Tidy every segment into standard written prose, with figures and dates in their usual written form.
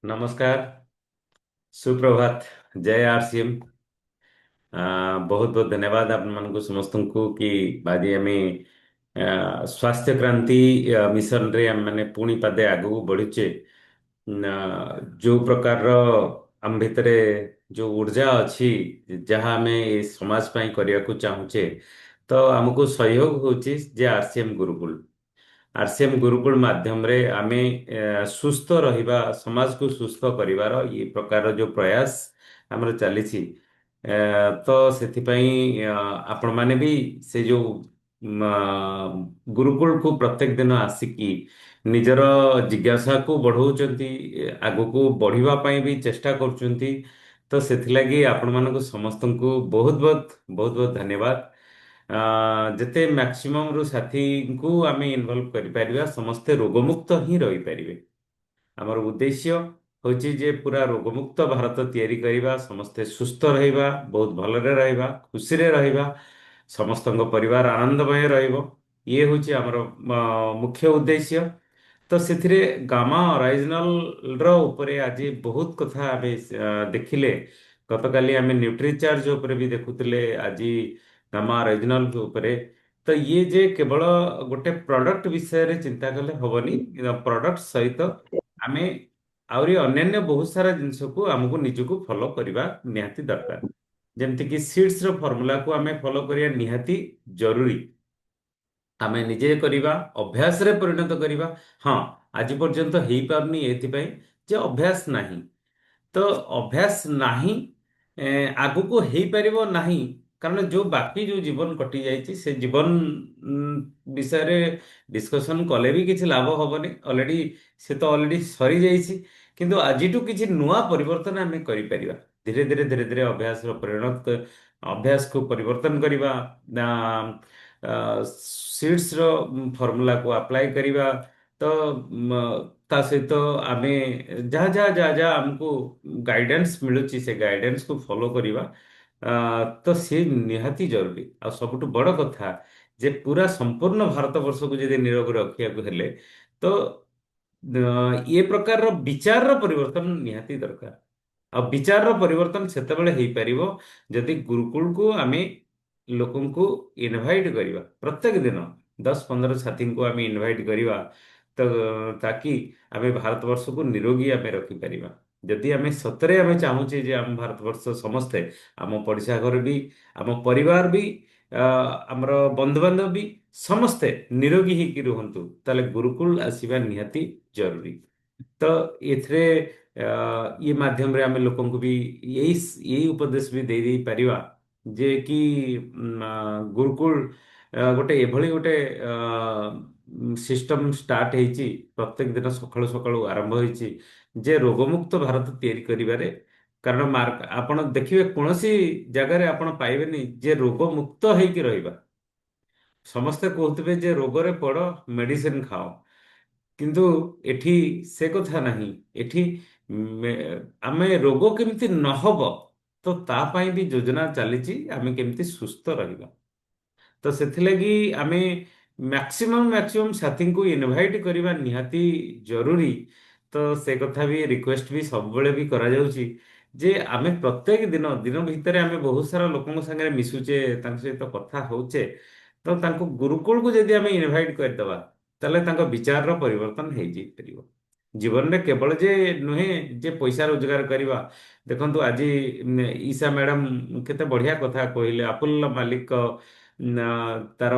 नमस्कार। सुप्रभात। जय आरसीएम। बहुत बहुत धन्यवाद आपण ମାନଙ୍କୁ ସମସ୍ତଙ୍କୁ କି ଆଜି ଆମେ ସ୍ୱାସ୍ଥ୍ୟ କ୍ରାନ୍ତି ମିଶନରେ ଆମେ ମାନେ ପୁଣି ପାଦେ ଆଗକୁ ବଢିଛେ। ଯୋଉ ପ୍ରକାରର ଆମ ଭିତରେ ଯୋଉ ଉର୍ଜା ଅଛି, ଯାହା ଆମେ ଏ ସମାଜ ପାଇଁ କରିବାକୁ ଚାହୁଁଛେ, ତ ଆମକୁ ସହଯୋଗ ହଉଛି ଯେ ଆରସିଏମ ଗୁରୁକୁଳ। ଆରସିଏମ ଗୁରୁକୁଳ ମାଧ୍ୟମରେ ଆମେ ସୁସ୍ଥ ରହିବା, ସମାଜକୁ ସୁସ୍ଥ କରିବାର ଏ ପ୍ରକାର ଯୋଉ ପ୍ରୟାସ ଆମର ଚାଲିଛି। ତ ସେଥିପାଇଁ ଆପଣମାନେ ବି ସେ ଯୋଉ ଗୁରୁକୁଳକୁ ପ୍ରତ୍ୟେକ ଦିନ ଆସିକି ନିଜର ଜିଜ୍ଞାସାକୁ ବଢଉଛନ୍ତି, ଆଗକୁ ବଢିବା ପାଇଁ ବି ଚେଷ୍ଟା କରୁଛନ୍ତି। ତ ସେଥିଲାଗି ଆପଣମାନଙ୍କୁ ସମସ୍ତଙ୍କୁ ବହୁତ ବହୁତ ବହୁତ ବହୁତ ଧନ୍ୟବାଦ। ଯେତେ ମ୍ୟାକ୍ସିମମ୍ ରୁ ସାଥୀଙ୍କୁ ଆମେ ଇନଭଲ୍ଭ କରିପାରିବା, ସମସ୍ତେ ରୋଗମୁକ୍ତ ହିଁ ରହିପାରିବେ। ଆମର ଉଦ୍ଦେଶ୍ୟ ହେଉଛି ଯେ ପୁରା ରୋଗମୁକ୍ତ ଭାରତ ତିଆରି କରିବା, ସମସ୍ତେ ସୁସ୍ଥ ରହିବା, ବହୁତ ଭଲରେ ରହିବା, ଖୁସିରେ ରହିବା, ସମସ୍ତଙ୍କ ପରିବାର ଆନନ୍ଦମୟ ରହିବ। ଇଏ ହେଉଛି ଆମର ମୁଖ୍ୟ ଉଦ୍ଦେଶ୍ୟ। ତ ସେଥିରେ ଗାମା ଅରାଇଜିନାଲ ର ଉପରେ ଆଜି ବହୁତ କଥା ଆମେ ଦେଖିଲେ। ଗତକାଲି ଆମେ ନ୍ୟୁଟ୍ରିଚାର୍ଜ ଉପରେ ବି ଦେଖୁଥିଲେ, ଆଜି ଗାମା ଅରାଇଜିନାଲ ଉପରେ। ତ ଇଏ ଯେ କେବଳ ଗୋଟେ ପ୍ରଡକ୍ଟ ବିଷୟରେ ଚିନ୍ତା କଲେ ହବନି, ପ୍ରଡକ୍ଟ ସହିତ ଆମେ ଆହୁରି ଅନ୍ୟାନ୍ୟ ବହୁତ ସାରା ଜିନିଷକୁ ଆମକୁ ନିଜକୁ ଫଲୋ କରିବା ନିହାତି ଦରକାର। ଯେମିତିକି ସିଡ୍ସ ର ଫର୍ମୁଲାକୁ ଆମେ ଫଲୋ କରିବା ନିହାତି ଜରୁରୀ। ଆମେ ନିଜେ କରିବା, ଅଭ୍ୟାସରେ ପରିଣତ କରିବା। ହଁ, ଆଜି ପର୍ଯ୍ୟନ୍ତ ହେଇପାରୁନି ଏଥିପାଇଁ ଯେ ଅଭ୍ୟାସ ନାହିଁ। ତ ଅଭ୍ୟାସ ନାହିଁ, ଆଗକୁ ହେଇପାରିବ ନାହିଁ। କାରଣ ଯୋଉ ବାକି ଯୋଉ ଜୀବନ କଟି ଯାଇଛି, ସେ ଜୀବନ ବିଷୟରେ ଡିସ୍କସନ କଲେ ବି କିଛି ଲାଭ ହବନି। ଅଲରେଡି ସେ ତ ଅଲରେଡି ସରିଯାଇଛି। କିନ୍ତୁ ଆଜିଠୁ କିଛି ନୂଆ ପରିବର୍ତ୍ତନ ଆମେ କରିପାରିବା। ଧୀରେ ଧୀରେ ଧୀରେ ଧୀରେ ଅଭ୍ୟାସକୁ ପରିବର୍ତ୍ତନ କରିବା, ସିଡ୍ସର ଫର୍ମୁଲାକୁ ଆପ୍ଲାଏ କରିବା। ତ ତା ସହିତ ଆମେ ଯାହା ଆମକୁ ଗାଇଡାନ୍ସ ମିଳୁଛି, ସେ ଗାଇଡାନ୍ସକୁ ଫଲୋ କରିବା। ତ ସେ ନିହାତି ଜରୁରୀ। ଆଉ ସବୁଠୁ ବଡ଼ କଥା ଯେ ପୁରା ସମ୍ପୂର୍ଣ୍ଣ ଭାରତ ବର୍ଷକୁ ଯଦି ନିରୋଗ ରଖିବାକୁ ହେଲେ, ତ ଏ ପ୍ରକାରର ବିଚାରର ପରିବର୍ତ୍ତନ ନିହାତି ଦରକାର। ଆଉ ବିଚାରର ପରିବର୍ତ୍ତନ ସେତେବେଳେ ହେଇପାରିବ ଯଦି ଗୁରୁକୁଳକୁ ଆମେ ଲୋକଙ୍କୁ ଇନଭାଇଟ୍ କରିବା। ପ୍ରତ୍ୟେକ ଦିନ 10-15 ସାଥୀଙ୍କୁ ଆମେ ଇନଭାଇଟ୍ କରିବା, ତ ତାକି ଆମେ ଭାରତବର୍ଷକୁ ନିରୋଗୀ ଆମେ ରଖିପାରିବା। ଯଦି ଆମେ ସତରେ ଆମେ ଚାହୁଁଛେ ଯେ ଆମ ଭାରତବର୍ଷ ସମସ୍ତେ, ଆମ ପଡ଼ିଶା ଘର ବି, ଆମ ପରିବାର ବି, ଆ, ଆମର ବନ୍ଧୁବାନ୍ଧବ ବି ସମସ୍ତେ ନିରୋଗୀ ହେଇକି ରୁହନ୍ତୁ, ତାହେଲେ ଗୁରୁକୁଳ ଆସିବା ନିହାତି ଜରୁରୀ। ତ ଏଥିରେ ଇଏ ମାଧ୍ୟମରେ ଆମେ ଲୋକଙ୍କୁ ବି ଏଇ ଏଇ ଉପଦେଶ ବି ଦେଇ ଦେଇ ପାରିବା ଯେ କି ଗୁରୁକୁଳ ଗୋଟେ ଏଭଳି ଗୋଟେ ସିଷ୍ଟମ ଷ୍ଟାର୍ଟ ହେଇଛି, ପ୍ରତ୍ୟେକ ଦିନ ସକାଳୁ ସକାଳୁ ଆରମ୍ଭ ହେଇଛି ଯେ ରୋଗମୁକ୍ତ ଭାରତ ତିଆରି କରିବାରେ। କାରଣ ଆପଣ ଦେଖିବେ କୌଣସି ଜାଗାରେ ଆପଣ ପାଇବେନି ଯେ ରୋଗ ମୁକ୍ତ ହେଇକି ରହିବା। ସମସ୍ତେ କହୁଥିବେ ଯେ ରୋଗରେ ପଡ଼, ମେଡିସିନ ଖାଅ। କିନ୍ତୁ ଏଠି ସେ କଥା ନାହିଁ। ଏଠି ମେ- ଆମେ ରୋଗ କେମିତି ନହବ, ତ ତା ପାଇଁ ବି ଯୋଜନା ଚାଲିଛି, ଆମେ କେମିତି ସୁସ୍ଥ ରହିବା। ତ ସେଥିଲାଗି ଆମେ ମ୍ୟାକ୍ସିମମ୍ ସାଥୀଙ୍କୁ ଇନଭାଇଟ୍ କରିବା ନିହାତି ଜରୁରୀ। ତ ସେ କଥା ବି ରିକ୍ୱେଷ୍ଟ ବି ସବୁବେଳେ ବି କରାଯାଉଛି ଯେ ଆମେ ପ୍ରତ୍ୟେକ ଦିନ ଦିନ ଭିତରେ ଆମେ ବହୁତ ସାରା ଲୋକଙ୍କ ସାଙ୍ଗରେ ମିଶୁଛେ, ତାଙ୍କ ସହିତ କଥା ହଉଛେ। ତ ତାଙ୍କୁ ଗୁରୁକୁଳକୁ ଯଦି ଆମେ ଇନଭାଇଟ୍ କରିଦେବା, ତାହେଲେ ତାଙ୍କ ବିଚାରର ପରିବର୍ତ୍ତନ ହେଇଯାଇପାରିବ। ଜୀବନରେ କେବଳ ଯେ ନୁହେଁ ଯେ ପଇସା ରୋଜଗାର କରିବା। ଦେଖନ୍ତୁ ଆଜି ଈଶା ମ୍ୟାଡାମ କେତେ ବଢିଆ କଥା କହିଲେ। ଆପୁଲ ମାଲିକ ତାର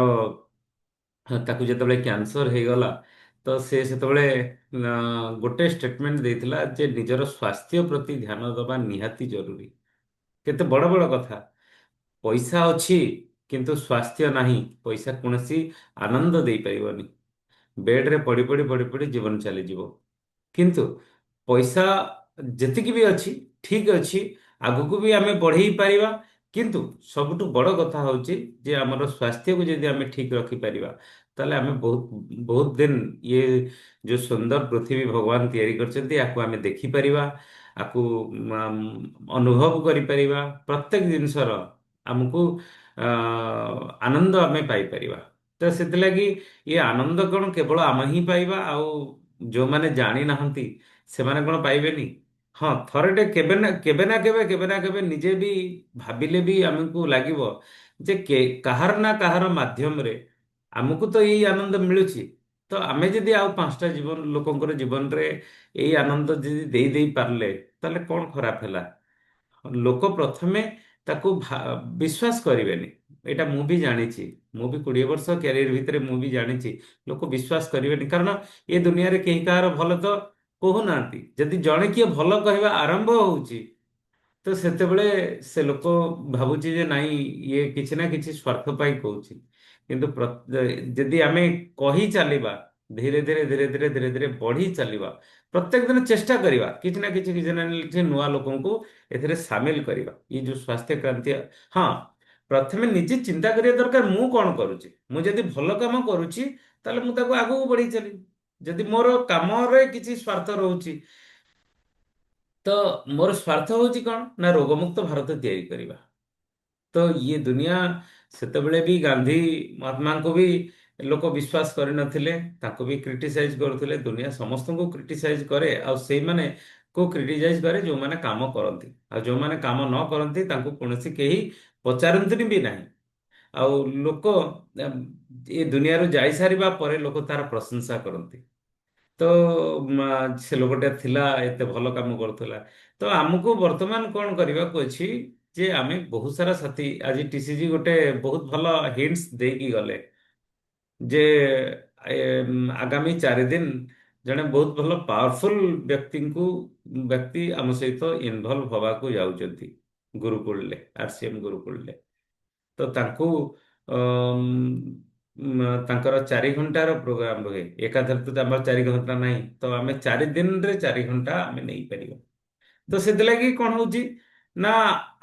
ତାକୁ ଯେତେବେଳେ କ୍ୟାନ୍ସର ହେଇଗଲା, ତ ସେ ସେତେବେଳେ ଗୋଟେ ଷ୍ଟେଟମେଣ୍ଟ ଦେଇଥିଲା ଯେ ନିଜର ସ୍ୱାସ୍ଥ୍ୟ ପ୍ରତି ଧ୍ୟାନ ଦେବା ନିହାତି ଜରୁରୀ। କେତେ ବଡ଼ ବଡ଼ କଥା। ପଇସା ଅଛି କିନ୍ତୁ ସ୍ୱାସ୍ଥ୍ୟ ନାହିଁ, ପଇସା କୌଣସି ଆନନ୍ଦ ଦେଇପାରିବନି। ବେଡରେ ପଡି ପଡି ପଡି ପଡି ଜୀବନ ଚାଲିଯିବ। କିନ୍ତୁ ପଇସା ଯେତିକି ବି ଅଛି ଠିକ ଅଛି, ଆଗକୁ ବି ଆମେ ବଢେଇ ପାରିବା। କିନ୍ତୁ ସବୁଠୁ ବଡ଼ କଥା ହଉଛି ଯେ ଆମର ସ୍ୱାସ୍ଥ୍ୟକୁ ଯଦି ଆମେ ଠିକ ରଖିପାରିବା, ତାହେଲେ ଆମେ ବହୁତ ବହୁତ ଦିନ ଇଏ ଯୋଉ ସୁନ୍ଦର ପୃଥିବୀ ଭଗବାନ ତିଆରି କରିଛନ୍ତି, ଆକୁ ଆମେ ଦେଖିପାରିବା, ଆକୁ ଅନୁଭବ କରିପାରିବା। ପ୍ରତ୍ୟେକ ଜିନିଷର ଆମକୁ ଆନନ୍ଦ ଆମେ ପାଇପାରିବା। ତ ସେଥିଲାଗି ଏ ଆନନ୍ଦ କଣ କେବଳ ଆମେ ହିଁ ପାଇବା, ଆଉ ଯୋଉମାନେ ଜାଣିନାହାନ୍ତି ସେମାନେ କଣ ପାଇବେନି? ହଁ, ଥରଟେ କେବେ ନା କେବେ ନିଜେ ବି ଭାବିଲେ ବି ଆମକୁ ଲାଗିବ ଯେ କାହାର ନା କାହାର ମାଧ୍ୟମରେ ଆମକୁ ତ ଏଇ ଆନନ୍ଦ ମିଳୁଛି। ତ ଆମେ ଯଦି ଆଉ ପାଞ୍ଚଟା ଲୋକଙ୍କର ଜୀବନରେ ଏଇ ଆନନ୍ଦ ଯଦି ଦେଇ ଦେଇ ପାରିଲେ, ତାହେଲେ କଣ ଖରାପ ହେଲା? ଲୋକ ପ୍ରଥମେ ତାକୁ ବିଶ୍ୱାସ କରିବେନି। ଏଇଟା ମୁଁ ବି ଜାଣିଛି। ମୁଁ ବି 20 ବର୍ଷ କ୍ୟାରିୟର ଭିତରେ ମୁଁ ବି ଜାଣିଛି ଲୋକ ବିଶ୍ୱାସ କରିବେନି। କାରଣ ଏ ଦୁନିଆରେ କେହି କାହାର ଭଲ ତ କହୁନାହାନ୍ତି। ଯଦି ଜଣେ କିଏ ଭଲ କହିବା ଆରମ୍ଭ ହଉଛି, ତ ସେତେବେଳେ ସେ ଲୋକ ଭାବୁଛି ଯେ ନାଇଁ, ଇଏ କିଛି ନା କିଛି ସ୍ୱାର୍ଥ ପାଇଁ କହୁଛି। କିନ୍ତୁ ଯଦି ଆମେ କହି ଚାଲିବା, ଧୀରେ ଧୀରେ ବଢି ଚାଲିବା, ପ୍ରତ୍ୟେକ ଦିନ ଚେଷ୍ଟା କରିବା କିଛି ନା କିଛି ନୂଆ ଲୋକଙ୍କୁ ଏଥିରେ ସାମିଲ କରିବା। ଏଇ ଯୋଉ ସ୍ୱାସ୍ଥ୍ୟ କ୍ରାନ୍ତି, ହଁ, ପ୍ରଥମେ ନିଜେ ଚିନ୍ତା କରିବା ଦରକାର ମୁଁ କଣ କରୁଛି। ମୁଁ ଯଦି ଭଲ କାମ କରୁଛି, ତାହେଲେ ମୁଁ ତାକୁ ଆଗକୁ ବଢେଇ ଚାଲିବି। ଯଦି ମୋର କାମରେ କିଛି ସ୍ୱାର୍ଥ ରହୁଛି, ତ ମୋର ସ୍ୱାର୍ଥ ହଉଛି କଣ ନା ରୋଗମୁକ୍ତ ଭାରତ ତିଆରି କରିବା। ତ ଇଏ ଦୁନିଆ, ସେତେବେଳେ ବି ଗାନ୍ଧୀ ମହାତ୍ମାଙ୍କୁ ବି ଲୋକ ବିଶ୍ୱାସ କରିନଥିଲେ। ତାଙ୍କୁ ବି କ୍ରିଟିସାଇଜ କରୁଥିଲେ। ଦୁନିଆ ସମସ୍ତଙ୍କୁ କ୍ରିଟିସାଇଜ କରେ, ଆଉ ସେଇମାନେ କୁ କ୍ରିଟିସାଇଜ କରେ ଯୋଉମାନେ କାମ କରନ୍ତି। ଆଉ ଯୋଉମାନେ କାମ ନ କରନ୍ତି ତାଙ୍କୁ କୌଣସି କେହି ପଚାରନ୍ତିନି ବି ନାହିଁ। ଆଉ ଲୋକ ଏ ଦୁନିଆରୁ ଯାଇସାରିବା ପରେ ଲୋକ ତାର ପ୍ରଶଂସା କରନ୍ତି। ତ ସେ ଲୋକଟା ଥିଲା, ଏତେ ଭଲ କାମ କରୁଥିଲା। ତ ଆମକୁ ବର୍ତ୍ତମାନ କଣ କରିବାକୁ ଅଛି ଯେ ଆମେ ବହୁତ ସାରା ସାଥୀ, ଆଜି ଟିସିଜି ଗୋଟେ ବହୁତ ଭଲ ହିଣ୍ଟସ ଦେଇକି ଗଲେ ଯେ ଆଗାମୀ 4 ଦିନ ଜଣେ ବହୁତ ଭଲ ପାୱାରଫୁଲ ବ୍ୟକ୍ତି ଆମ ସହିତ ଇନଭଲ୍ଭ ହବାକୁ ଯାଉଛନ୍ତି ଗୁରୁକୁଳରେ, ଆରସିଏମ ଗୁରୁକୁଳରେ। ତ ତାଙ୍କୁ ତାଙ୍କର 4 ଘଣ୍ଟାର ପ୍ରୋଗ୍ରାମ ରୁହେ। ଏକାଥରେ ତ ଆମର 4 ଘଣ୍ଟା ନାହିଁ, ତ ଆମେ 4 ଦିନରେ 4 ଘଣ୍ଟା ଆମେ ନେଇପାରିବା। ତ ସେଥିଲାଗି କଣ ହଉଛି ନା,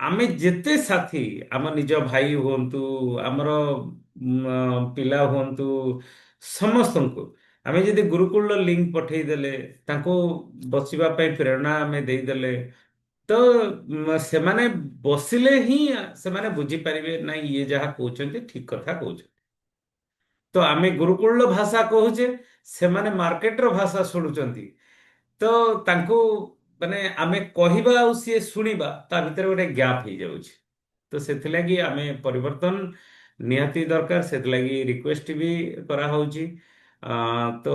ଆମେ ଯେତେ ସାଥୀ, ଆମ ନିଜ ଭାଇ ହୁଅନ୍ତୁ, ଆମର ପିଲା ହୁଅନ୍ତୁ, ସମସ୍ତଙ୍କୁ ଆମେ ଯଦି ଗୁରୁକୁଳର ଲିଙ୍କ ପଠେଇଦେଲେ, ତାଙ୍କୁ ବସିବା ପାଇଁ ପ୍ରେରଣା ଆମେ ଦେଇଦେଲେ, ତ ସେମାନେ ବସିଲେ ହିଁ ସେମାନେ ବୁଝିପାରିବେ ନାଇଁ, ଇଏ ଯାହା କହୁଛନ୍ତି ଠିକ କଥା କହୁଛନ୍ତି। ତ ଆମେ ଗୁରୁକୁଳର ଭାଷା କହୁଛେ, ସେମାନେ ମାର୍କେଟର ଭାଷା ଶୁଣୁଛନ୍ତି। ତ ତାଙ୍କୁ ମାନେ ଆମେ କହିବା ଆଉ ସିଏ ଶୁଣିବା, ତା ଭିତରେ ଗୋଟେ ଗ୍ୟାପ୍ ହେଇଯାଉଛି। ତ ସେଥିଲାଗି ଆମେ ପରିବର୍ତ୍ତନ ନିହାତି ଦରକାର। ସେଥିଲାଗି ରିକ୍ୱେଷ୍ଟ ବି କରାହଉଛି। ତ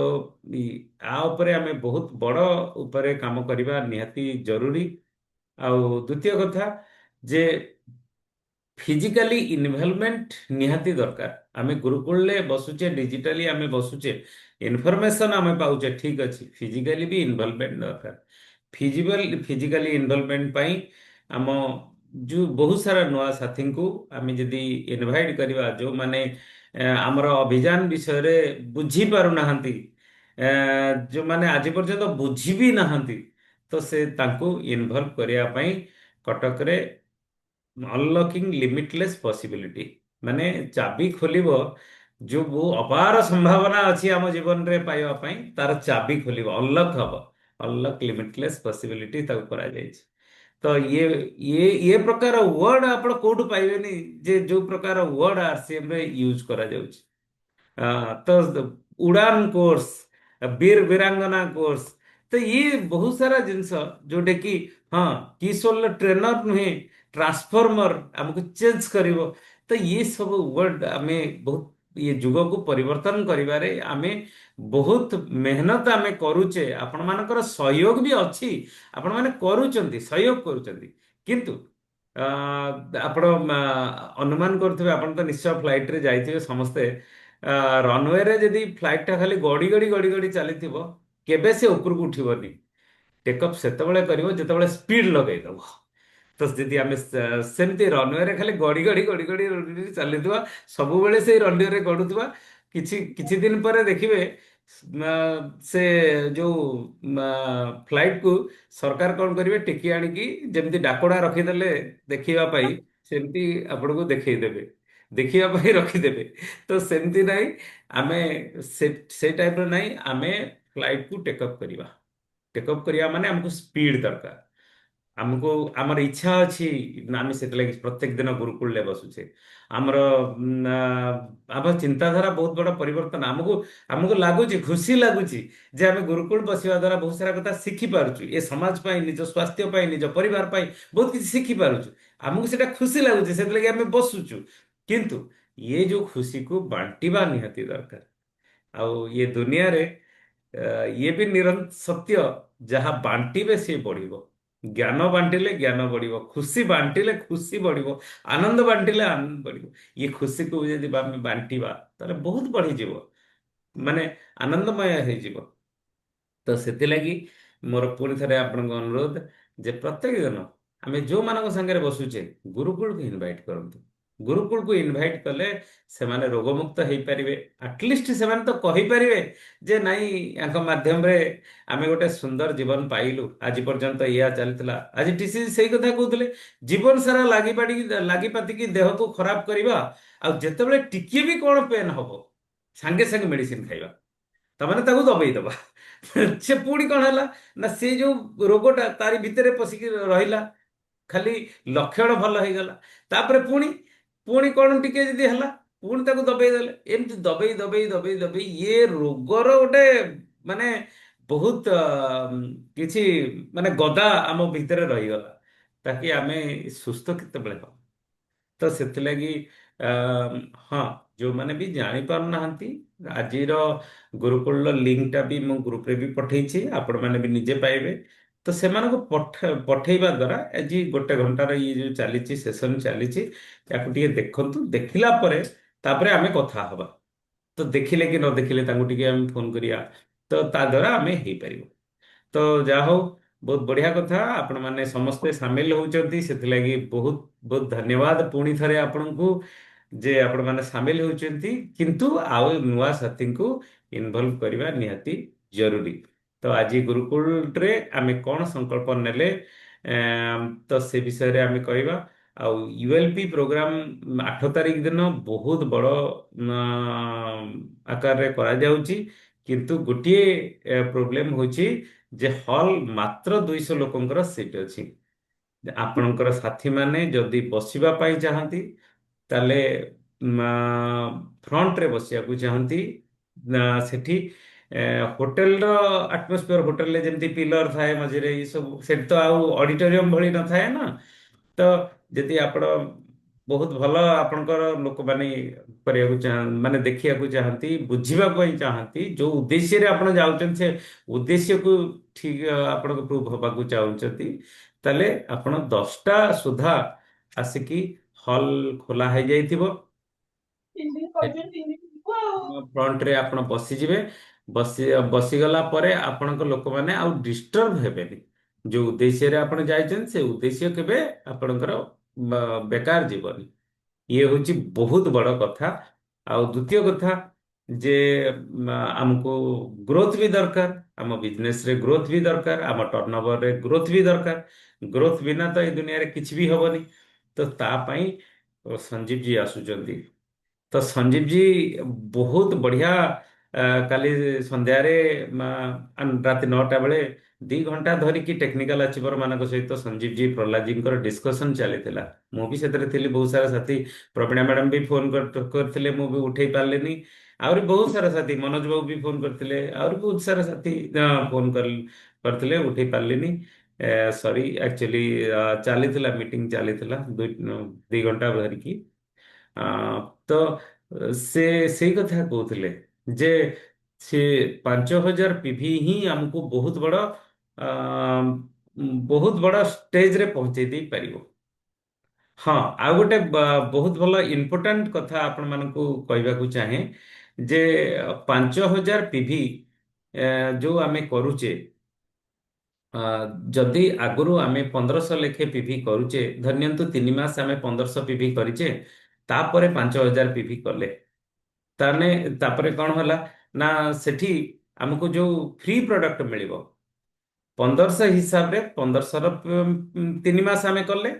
ଆ ଉପରେ ଆମେ ବହୁତ ବଡ଼ ଉପରେ କାମ କରିବା ନିହାତି ଜରୁରୀ। ଆଉ ଦ୍ୱିତୀୟ କଥା ଯେ ଫିଜିକାଲି ଇନଭଲଭମେଣ୍ଟ ନିହାତି ଦରକାର। ଆମେ ଗୁରୁକୁଳରେ ବସୁଛେ, ଡିଜିଟାଲି ଆମେ ବସୁଛେ, ଇନଫର୍ମେସନ ଆମେ ପାଉଛେ, ଠିକ ଅଛି। ଫିଜିକାଲି ବି ଇନଭଲଭମେଣ୍ଟ ଦରକାର। ଫିଜିକାଲି ଇନଭଲଭମେଣ୍ଟ ପାଇଁ ଆମ ଯୋଉ ବହୁତ ସାରା ନୂଆ ସାଥୀଙ୍କୁ ଆମେ ଯଦି ଇନଭାଇଟ୍ କରିବା, ଯୋଉମାନେ ଆମର ଅଭିଯାନ ବିଷୟରେ ବୁଝି ପାରୁନାହାନ୍ତି, ଯୋଉମାନେ ଆଜି ପର୍ଯ୍ୟନ୍ତ ବୁଝି ବି ନାହାନ୍ତି, ତ ସେ ତାଙ୍କୁ ଇନଭଲ୍ଭ କରିବା ପାଇଁ କଟକରେ ଅନଲକିଂ ଲିମିଟଲେସ୍ ପସିବିଲିଟି, ମାନେ ଚାବି ଖୋଲିବ, ଯୋଉ ଅପାର ସମ୍ଭାବନା ଅଛି ଆମ ଜୀବନରେ ପାଇବା ପାଇଁ, ତାର ଚାବି ଖୋଲିବ, ଅନଲକ୍ ହବ। ଅନଲକ୍ ଲିମିଟଲେସ୍ ପସିବିଲିଟି ତାକୁ କରାଯାଇଛି। ତ ଇଏ ପ୍ରକାର ୱାର୍ଡ ଆପଣ କୋଉଠୁ ପାଇବେନି, ଯେ ଯୋଉ ପ୍ରକାର ୱାର୍ଡ ଆରସିଏମ ରେ ୟୁଜ କରାଯାଉଛି। ତ ଉଡାନ କୋର୍ସ, ବୀର ବୀରାଙ୍ଗନା କୋର୍ସ, ତ ଇଏ ବହୁତ ସାରା ଜିନିଷ ଯୋଉଟା କି, ହଁ, କିଶୋର ଟ୍ରେନର ନୁହେଁ, ଟ୍ରାନ୍ସଫର୍ମର ଆମକୁ ଚେଞ୍ଜ କରିବ। ତ ଇଏ ସବୁ ୱାର୍ଡ ଆମେ ବହୁତ, ଇଏ ଯୁଗକୁ ପରିବର୍ତ୍ତନ କରିବାରେ ଆମେ ବହୁତ ମେହନତ ଆମେ କରୁଛେ। ଆପଣମାନଙ୍କର ସହଯୋଗ ବି ଅଛି। ଆପଣମାନେ କରୁଛନ୍ତି, ସହଯୋଗ କରୁଛନ୍ତି। କିନ୍ତୁ ଆ, ଆପଣ ଅନୁମାନ କରୁଥିବେ, ଆପଣ ତ ନିଶ୍ଚୟ ଫ୍ଲାଇଟରେ ଯାଇଥିବେ ସମସ୍ତେ। ରନୱେରେ ଯଦି ଫ୍ଲାଇଟଟା ଖାଲି ଗଡ଼ି ଗଡ଼ି ଗଡ଼ି ଗଡ଼ି ଚାଲିଥିବ, କେବେ ସେ ଉପରକୁ ଉଠିବନି। ଟେକଅପ୍ ସେତେବେଳେ କରିବ ଯେତେବେଳେ ସ୍ପିଡ୍ ଲଗେଇଦବ। ତ ଯଦି ଆମେ ସେମିତି ରନୱେରେ ଖାଲି ଗଡ଼ି ଗଡ଼ି ଗଡ଼ି ଗଡ଼ି ଗଡ଼ି ଚାଲିଥିବା, ସବୁବେଳେ ସେଇ ରନୱେରେ ଗଡୁଥିବା, କିଛି କିଛି ଦିନ ପରେ ଦେଖିବେ ସେ ଯୋଉ ଫ୍ଲାଇଟକୁ ସରକାର କଣ କରିବେ, ଟେକି ଆଣିକି ଯେମିତି ଡାକଡା ରଖିଦେଲେ ଦେଖିବା ପାଇଁ, ସେମିତି ଆପଣଙ୍କୁ ଦେଖେଇଦେବେ, ଦେଖିବା ପାଇଁ ରଖିଦେବେ। ତ ସେମିତି ନାହିଁ, ଆମେ ସେଇ ଟାଇପର ନାହିଁ। ଆମେ ଫ୍ଲାଇଟକୁ ଟେକଅପ୍ କରିବା। ଟେକଅପ୍ କରିବା ମାନେ ଆମକୁ ସ୍ପିଡ ଦରକାର। ଆମକୁ ଆମର ଇଚ୍ଛା ଅଛି, ଆମେ ସେଥିଲାଗି ପ୍ରତ୍ୟେକ ଦିନ ଗୁରୁକୁଳରେ ବସୁଛେ। ଆମର ଆମ ଚିନ୍ତାଧାରା ବହୁତ ବଡ଼ ପରିବର୍ତ୍ତନ। ଆମକୁ ଆମକୁ ଲାଗୁଛି, ଖୁସି ଲାଗୁଛି ଯେ ଆମେ ଗୁରୁକୁଳ ବସିବା ଦ୍ୱାରା ବହୁତ ସାରା କଥା ଶିଖି ପାରୁଛୁ, ଏ ସମାଜ ପାଇଁ, ନିଜ ସ୍ୱାସ୍ଥ୍ୟ ପାଇଁ, ନିଜ ପରିବାର ପାଇଁ ବହୁତ କିଛି ଶିଖି ପାରୁଛୁ। ଆମକୁ ସେଇଟା ଖୁସି ଲାଗୁଛି, ସେଥିଲାଗି ଆମେ ବସୁଛୁ। କିନ୍ତୁ ଇଏ ଯୋଉ ଖୁସିକୁ ବାଣ୍ଟିବା ନିହାତି ଦରକାର। ଆଉ ଇଏ ଦୁନିଆରେ ଇଏ ବି ସତ୍ୟ, ଯାହା ବାଣ୍ଟିବେ ସିଏ ବଢିବ। ଜ୍ଞାନ ବାଣ୍ଟିଲେ ଜ୍ଞାନ ବଢିବ, ଖୁସି ବାଣ୍ଟିଲେ ଖୁସି ବଢିବ, ଆନନ୍ଦ ବାଣ୍ଟିଲେ ଆନନ୍ଦ ବଢିବ। ଇଏ ଖୁସିକୁ ଯଦି ଆମେ ବାଣ୍ଟିବା ତାହେଲେ ବହୁତ ବଢିଯିବ, ମାନେ ଆନନ୍ଦମୟ ହେଇଯିବ। ତ ସେଥିଲାଗି ମୋର ପୁଣି ଥରେ ଆପଣଙ୍କ ଅନୁରୋଧ ଯେ ପ୍ରତ୍ୟେକ ଦିନ ଆମେ ଯୋଉମାନଙ୍କ ସାଙ୍ଗରେ ବସୁଛେ ଗୁରୁକୁଳକୁ ଇନଭାଇଟ୍ କରନ୍ତୁ। ଗୁରୁକୁଳକୁ ଇନଭାଇଟ୍ କଲେ ସେମାନେ ରୋଗମୁକ୍ତ ହେଇପାରିବେ। ଆଟଲିଷ୍ଟ ସେମାନେ ତ କହିପାରିବେ ଯେ ନାଇଁ, ୟାଙ୍କ ମାଧ୍ୟମରେ ଆମେ ଗୋଟେ ସୁନ୍ଦର ଜୀବନ ପାଇଲୁ, ଆଜି ପର୍ଯ୍ୟନ୍ତ ଏଇଆ ଚାଲିଥିଲା। ଆଜି ଟିସି ସେଇ କଥା କହୁଥିଲେ, ଜୀବନ ସାରା ଲାଗିପାତିକି ଦେହକୁ ଖରାପ କରିବା, ଆଉ ଯେତେବେଳେ ଟିକିଏ ବି କଣ ପେନ୍ ହବ ସାଙ୍ଗେ ସାଙ୍ଗେ ମେଡିସିନ ଖାଇବା, ତାମାନେ ତାକୁ ଦବେଇ ଦବା। ସେ ପୁଣି କଣ ହେଲା ନା ସେ ଯୋଉ ରୋଗଟା ତାରି ଭିତରେ ପଶିକି ରହିଲା, ଖାଲି ଲକ୍ଷଣ ଭଲ ହେଇଗଲା, ତାପରେ ପୁଣି ପୁଣି କଣ ଟିକେ ଯଦି ହେଲା ପୁଣି ତାକୁ ଦବେଇ ଦେଲେ, ଏମିତି ଦବେଇ ଦବେଇ ଦବେଇ ଦବେଇ ଇଏ ରୋଗର ଗୋଟେ ମାନେ ବହୁତ କିଛି ମାନେ ଗଦା ଆମ ଭିତରେ ରହିଗଲା, ତାକି ଆମେ ସୁସ୍ଥ କେତେବେଳେ ହବା। ତ ସେଥିଲାଗି ହଁ, ଯୋଉମାନେ ବି ଜାଣିପାରୁନାହାନ୍ତି, ଆଜିର ଗୁରୁକୁଳର ଲିଙ୍କଟା ବି ମୁଁ ଗ୍ରୁପରେ ବି ପଠେଇଛି, ଆପଣମାନେ ବି ନିଜେ ପାଇବେ। ତ ସେମାନଙ୍କୁ ପଠେଇବା ଦ୍ୱାରା ଆଜି ଗୋଟେ ଘଣ୍ଟାର ଇଏ ଯୋଉ ଚାଲିଛି, ସେସନ ଚାଲିଛି, ତାକୁ ଟିକେ ଦେଖନ୍ତୁ। ଦେଖିଲା ପରେ ତାପରେ ଆମେ କଥା ହବା। ତ ଦେଖିଲେ କି ନ ଦେଖିଲେ ତାଙ୍କୁ ଟିକେ ଆମେ ଫୋନ କରିବା, ତ ତା ଦ୍ୱାରା ଆମେ ହେଇପାରିବ। ତ ଯାହା ହଉ, ବହୁତ ବଢିଆ କଥା, ଆପଣମାନେ ସମସ୍ତେ ସାମିଲ ହଉଛନ୍ତି, ସେଥିଲାଗି ବହୁତ ବହୁତ ଧନ୍ୟବାଦ ପୁଣି ଥରେ ଆପଣଙ୍କୁ ଯେ ଆପଣମାନେ ସାମିଲ ହଉଛନ୍ତି। କିନ୍ତୁ ଆଉ ନୂଆ ସାଥୀଙ୍କୁ ଇନଭଲ୍ଭ କରିବା ନିହାତି ଜରୁରୀ। ତ ଆଜି ଗୁରୁକୁଳରେ ଆମେ କଣ ସଂକଳ୍ପ ନେଲେ, ତ ସେ ବିଷୟରେ ଆମେ କହିବା। ଆଉ ୟୁଏଲପି ପ୍ରୋଗ୍ରାମ 8 ତାରିଖ ଦିନ ବହୁତ ବଡ଼ ଆକାରରେ କରାଯାଉଛି। କିନ୍ତୁ ଗୋଟିଏ ପ୍ରୋବ୍ଲେମ ହଉଛି ଯେ ହଲ୍ ମାତ୍ର 200 ଲୋକଙ୍କର ସିଟ୍ ଅଛି। ଆପଣଙ୍କର ସାଥୀମାନେ ଯଦି ବସିବା ପାଇଁ ଚାହାନ୍ତି ତାହେଲେ ଫ୍ରଣ୍ଟରେ ବସିବାକୁ ଚାହାନ୍ତି, ସେଠି ହୋଟେଲର ଆଟମୋସ୍ଫିୟର, ହୋଟେଲରେ ଯେମିତି ପିଲର ଥାଏ ମଝିରେ, ଏଇ ସବୁ ସେଠି ତ ଆଉ ଅଡିଟୋରିୟମ ଭଳି ନଥାଏ ନା। ତ ଯଦି ଆପଣ ବହୁତ ଭଲ ଆପଣଙ୍କର ଲୋକମାନେ କରିବାକୁ ମାନେ ଦେଖିବାକୁ ଚାହାନ୍ତି, ବୁଝିବା ପାଇଁ ଚାହାନ୍ତି, ଯୋଉ ଉଦ୍ଦେଶ୍ୟରେ ଆପଣ ଯାଉଛନ୍ତି ସେ ଉଦ୍ଦେଶ୍ୟକୁ ଠିକ ଆପଣଙ୍କ ପ୍ରୁଭ ହବାକୁ ଚାହୁଁଛନ୍ତି, ତାହେଲେ ଆପଣ 10ଟା ସୁଦ୍ଧା ଆସିକି ହଲ୍ ଖୋଲା ହେଇଯାଇଥିବ, ଫ୍ରଣ୍ଟରେ ଆପଣ ବସିଯିବେ। ବସିଗଲା ପରେ ଆପଣଙ୍କ ଲୋକମାନେ ଆଉ ଡିଷ୍ଟର୍ବ ହେବେନି। ଯୋଉ ଉଦ୍ଦେଶ୍ୟରେ ଆପଣ ଯାଇଛନ୍ତି ସେ ଉଦ୍ଦେଶ୍ୟ କେବେ ଆପଣଙ୍କର ବେକାର ଯିବନି। ଇଏ ହଉଛି ବହୁତ ବଡ଼ କଥା। ଆଉ ଦ୍ୱିତୀୟ କଥା ଯେ ଆମକୁ ଗ୍ରୋଥ ବି ଦରକାର, ଆମ ବିଜନେସରେ ଗ୍ରୋଥ ବି ଦରକାର, ଆମ ଟର୍ନଓଭରରେ ଗ୍ରୋଥ ବି ଦରକାର। ଗ୍ରୋଥ ବିନା ତ ଏ ଦୁନିଆରେ କିଛି ବି ହବନି। ତ ତା ପାଇଁ ସଞ୍ଜୀବ ଜି ଆସୁଛନ୍ତି। ତ ସଞ୍ଜୀବ ଜି ବହୁତ ବଢିଆ, କାଲି ସନ୍ଧ୍ୟାରେ ରାତି 9ଟା ବେଳେ 2 ଘଣ୍ଟା ଧରିକି ଟେକ୍ନିକାଲ ଆଚିଭର ମାନଙ୍କ ସହିତ ସଞ୍ଜୀବ ଜି ପ୍ରହ୍ଲାଦ ଜୀଙ୍କର ଡିସ୍କସନ ଚାଲିଥିଲା। ମୁଁ ବି ସେଥିରେ ଥିଲି, ବହୁତ ସାରା ସାଥୀ, ପ୍ରବୀଣା ମ୍ୟାଡାମ ବି ଫୋନ କରିଥିଲେ, ମୁଁ ବି ଉଠେଇ ପାରିଲିନି। ଆହୁରି ବହୁତ ସାରା ସାଥୀ, ମନୋଜ ବାବୁ ବି ଫୋନ କରିଥିଲେ, ଆହୁରି ବହୁତ ସାରା ସାଥୀ ଫୋନ କରିଥିଲେ, ଉଠେଇ ପାରିଲିନି। ସରି, ଆକ୍ଚୁଆଲି ଚାଲିଥିଲା, ମିଟିଂ ଚାଲିଥିଲା 2 ଘଣ୍ଟା ଧରିକି। ଆ, ତ ସେ ସେଇ କଥା କହୁଥିଲେ ଯେ ସେ 5,000 ପିଭି ହିଁ ଆମକୁ ଆ, ବହୁତ ବଡ଼ ଷ୍ଟେଜରେ ପହଞ୍ଚେଇ ଦେଇ ପାରିବ। ହଁ, ଆଉ ଗୋଟେ ବହୁତ ଭଲ ଇମ୍ପୋର୍ଟାଣ୍ଟ କଥା ଆପଣମାନଙ୍କୁ କହିବାକୁ ଚାହେଁ ଯେ 5,000 ପିଭି ଯୋଉ ଆମେ କରୁଛେ, ଆ, ଯଦି ଆଗରୁ ଆମେ 1,500 ଲେଖେ ପିଭି କରୁଛେ, ଧରିନିଅନ୍ତୁ 3 ମାସ ଆମେ 1,500 ପିଭି କରିଛେ, ତାପରେ 5,000 ପିଭି କଲେ, ତାହେଲେ ତାପରେ କଣ ହେଲା ନା ସେଠି ଆମକୁ ଯୋଉ ଫ୍ରି ପ୍ରଡକ୍ଟ ମିଳିବ 1,500 ହିସାବରେ, 1,500ର 3 ମାସ ଆମେ କଲେ,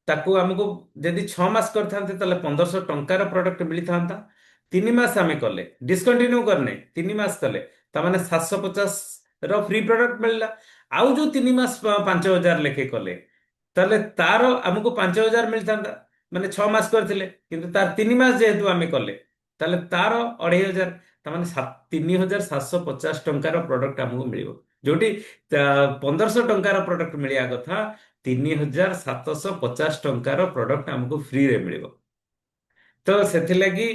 ତାକୁ ଆମକୁ ଯଦି 6 ମାସ କରିଥାନ୍ତେ ତାହେଲେ 1,500 ଟଙ୍କାର ପ୍ରଡକ୍ଟ ମିଳିଥାନ୍ତା। 3 ମାସ ଆମେ କଲେ, ଡିସକଣ୍ଟିନ୍ୟୁ କରିନେ, 3 ମାସ କଲେ, ତାମାନେ 750ର ଫ୍ରି ପ୍ରଡକ୍ଟ ମିଳିଲା। ଆଉ ଯୋଉ 3 ମାସ 5,000 ଲେଖେ କଲେ, ତାହେଲେ ତାର ଆମକୁ 5,000 ମିଳିଥାନ୍ତା, ମାନେ 6 ମାସ କରିଥିଲେ, କିନ୍ତୁ ତାର 3 ମାସ ଯେହେତୁ ଆମେ କଲେ, ତାହେଲେ ତାର 2,500, ତାମାନେ 3,750 ଟଙ୍କାର ପ୍ରଡକ୍ଟ ଆମକୁ ମିଳିବ। ଯୋଉଠି 1,500 ଟଙ୍କାର ପ୍ରଡକ୍ଟ ମିଳିବା କଥା, 3,750 ଟଙ୍କାର ପ୍ରଡକ୍ଟ ଆମକୁ ଫ୍ରିରେ ମିଳିବ। ତ ସେଥିଲାଗି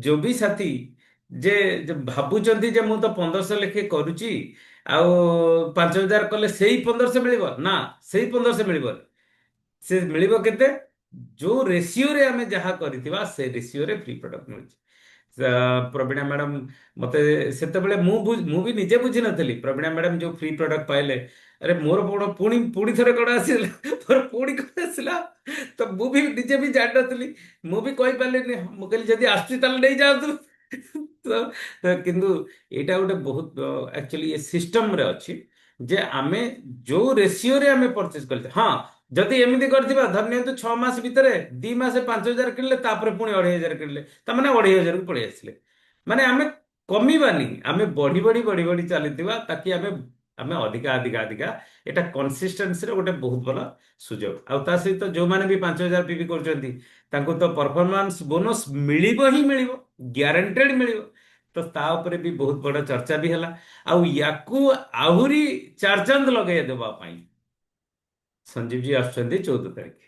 ଯୋଉ ବି ସାଥୀ ଯେ ଯେ ଭାବୁଛନ୍ତି ଯେ ମୁଁ ତ 1,500 ଲେଖେ କରୁଛି, ଆଉ 5,000 କଲେ ସେଇ 1,500 ମିଳିବ ନା, ସେଇ 1,500 ମିଳିବନି। ସେ ମିଳିବ କେତେ? ଯୋଉ ରେସିଓରେ ଆମେ ଯାହା କରିଥିବା ସେ ରେସିଓରେ ଫ୍ରି ପ୍ରଡକ୍ଟ ମିଳୁଛି। ପ୍ରବୀଣା ମ୍ୟାଡାମ ମତେ ସେତେବେଳେ ମୁଁ ବି ନିଜେ ବୁଝିନଥିଲି। ପ୍ରବୀଣା ମ୍ୟାଡାମ ଯୋଉ ଫ୍ରି ପ୍ରଡକ୍ଟ ପାଇଲେ, ଆରେ ମୋର ପୁଣି ପୁଣି ଥରେ କଣ ଆସିଲା, ମୋର ପୁଣି କଣ ଆସିଲା, ତ ମୁଁ ବି ନିଜେ ବି ଜାଣିନଥିଲି। ମୁଁ ବି କହିପାରିଲିନି, ମୁଁ କହିଲି ଯଦି ଆସୁଛି ତାହେଲେ ନେଇଯାଆନ୍ତୁ। ତ କିନ୍ତୁ ଏଇଟା ଗୋଟେ ବହୁତ ଆକ୍ଚୁଆଲି ଏ ସିଷ୍ଟମରେ ଅଛି ଯେ ଆମେ ଯୋଉ ରେସିଓରେ ଆମେ ପରଚେଜ କରିଛେ। ହଁ, ଯଦି ଏମିତି କରିଥିବା, ଧରି ନିଅନ୍ତୁ 6 ମାସ ଭିତରେ 2 ମାସେ 5,000 କିଣିଲେ, ତାପରେ ପୁଣି 2,500 କିଣିଲେ, ତାମାନେ 2,500କୁ ପଳେଇ ଆସିଲେ। ମାନେ ଆମେ କମିବାନି, ଆମେ ବଢି ବଢି ବଢି ବଢି ଚାଲିଥିବା, ତାକି ଆମେ ଆମେ ଅଧିକା ଅଧିକା ଅଧିକା, ଏଟା କନସିଷ୍ଟେନ୍ସିର ଗୋଟେ ବହୁତ ଭଲ ସୁଯୋଗ। ଆଉ ତା ସହିତ ଯୋଉମାନେ ବି 5,000 ପିଭି କରୁଛନ୍ତି, ତାଙ୍କୁ ତ ପରଫରମାନ୍ସ ବୋନସ୍ ମିଳିବ ହିଁ ମିଳିବ, ଗ୍ୟାରେଣ୍ଟେଡ ମିଳିବ। ତ ତା ଉପରେ ବି ବହୁତ ବଡ ଚର୍ଚ୍ଚା ବି ହେଲା। ଆଉ ୟାକୁ ଆହୁରି ଚାର୍ଜାନ୍ତ ଲଗେଇ ଦେବା ପାଇଁ ସଞ୍ଜୀବ ଜି ଆସୁଛନ୍ତି 14 ତାରିଖ।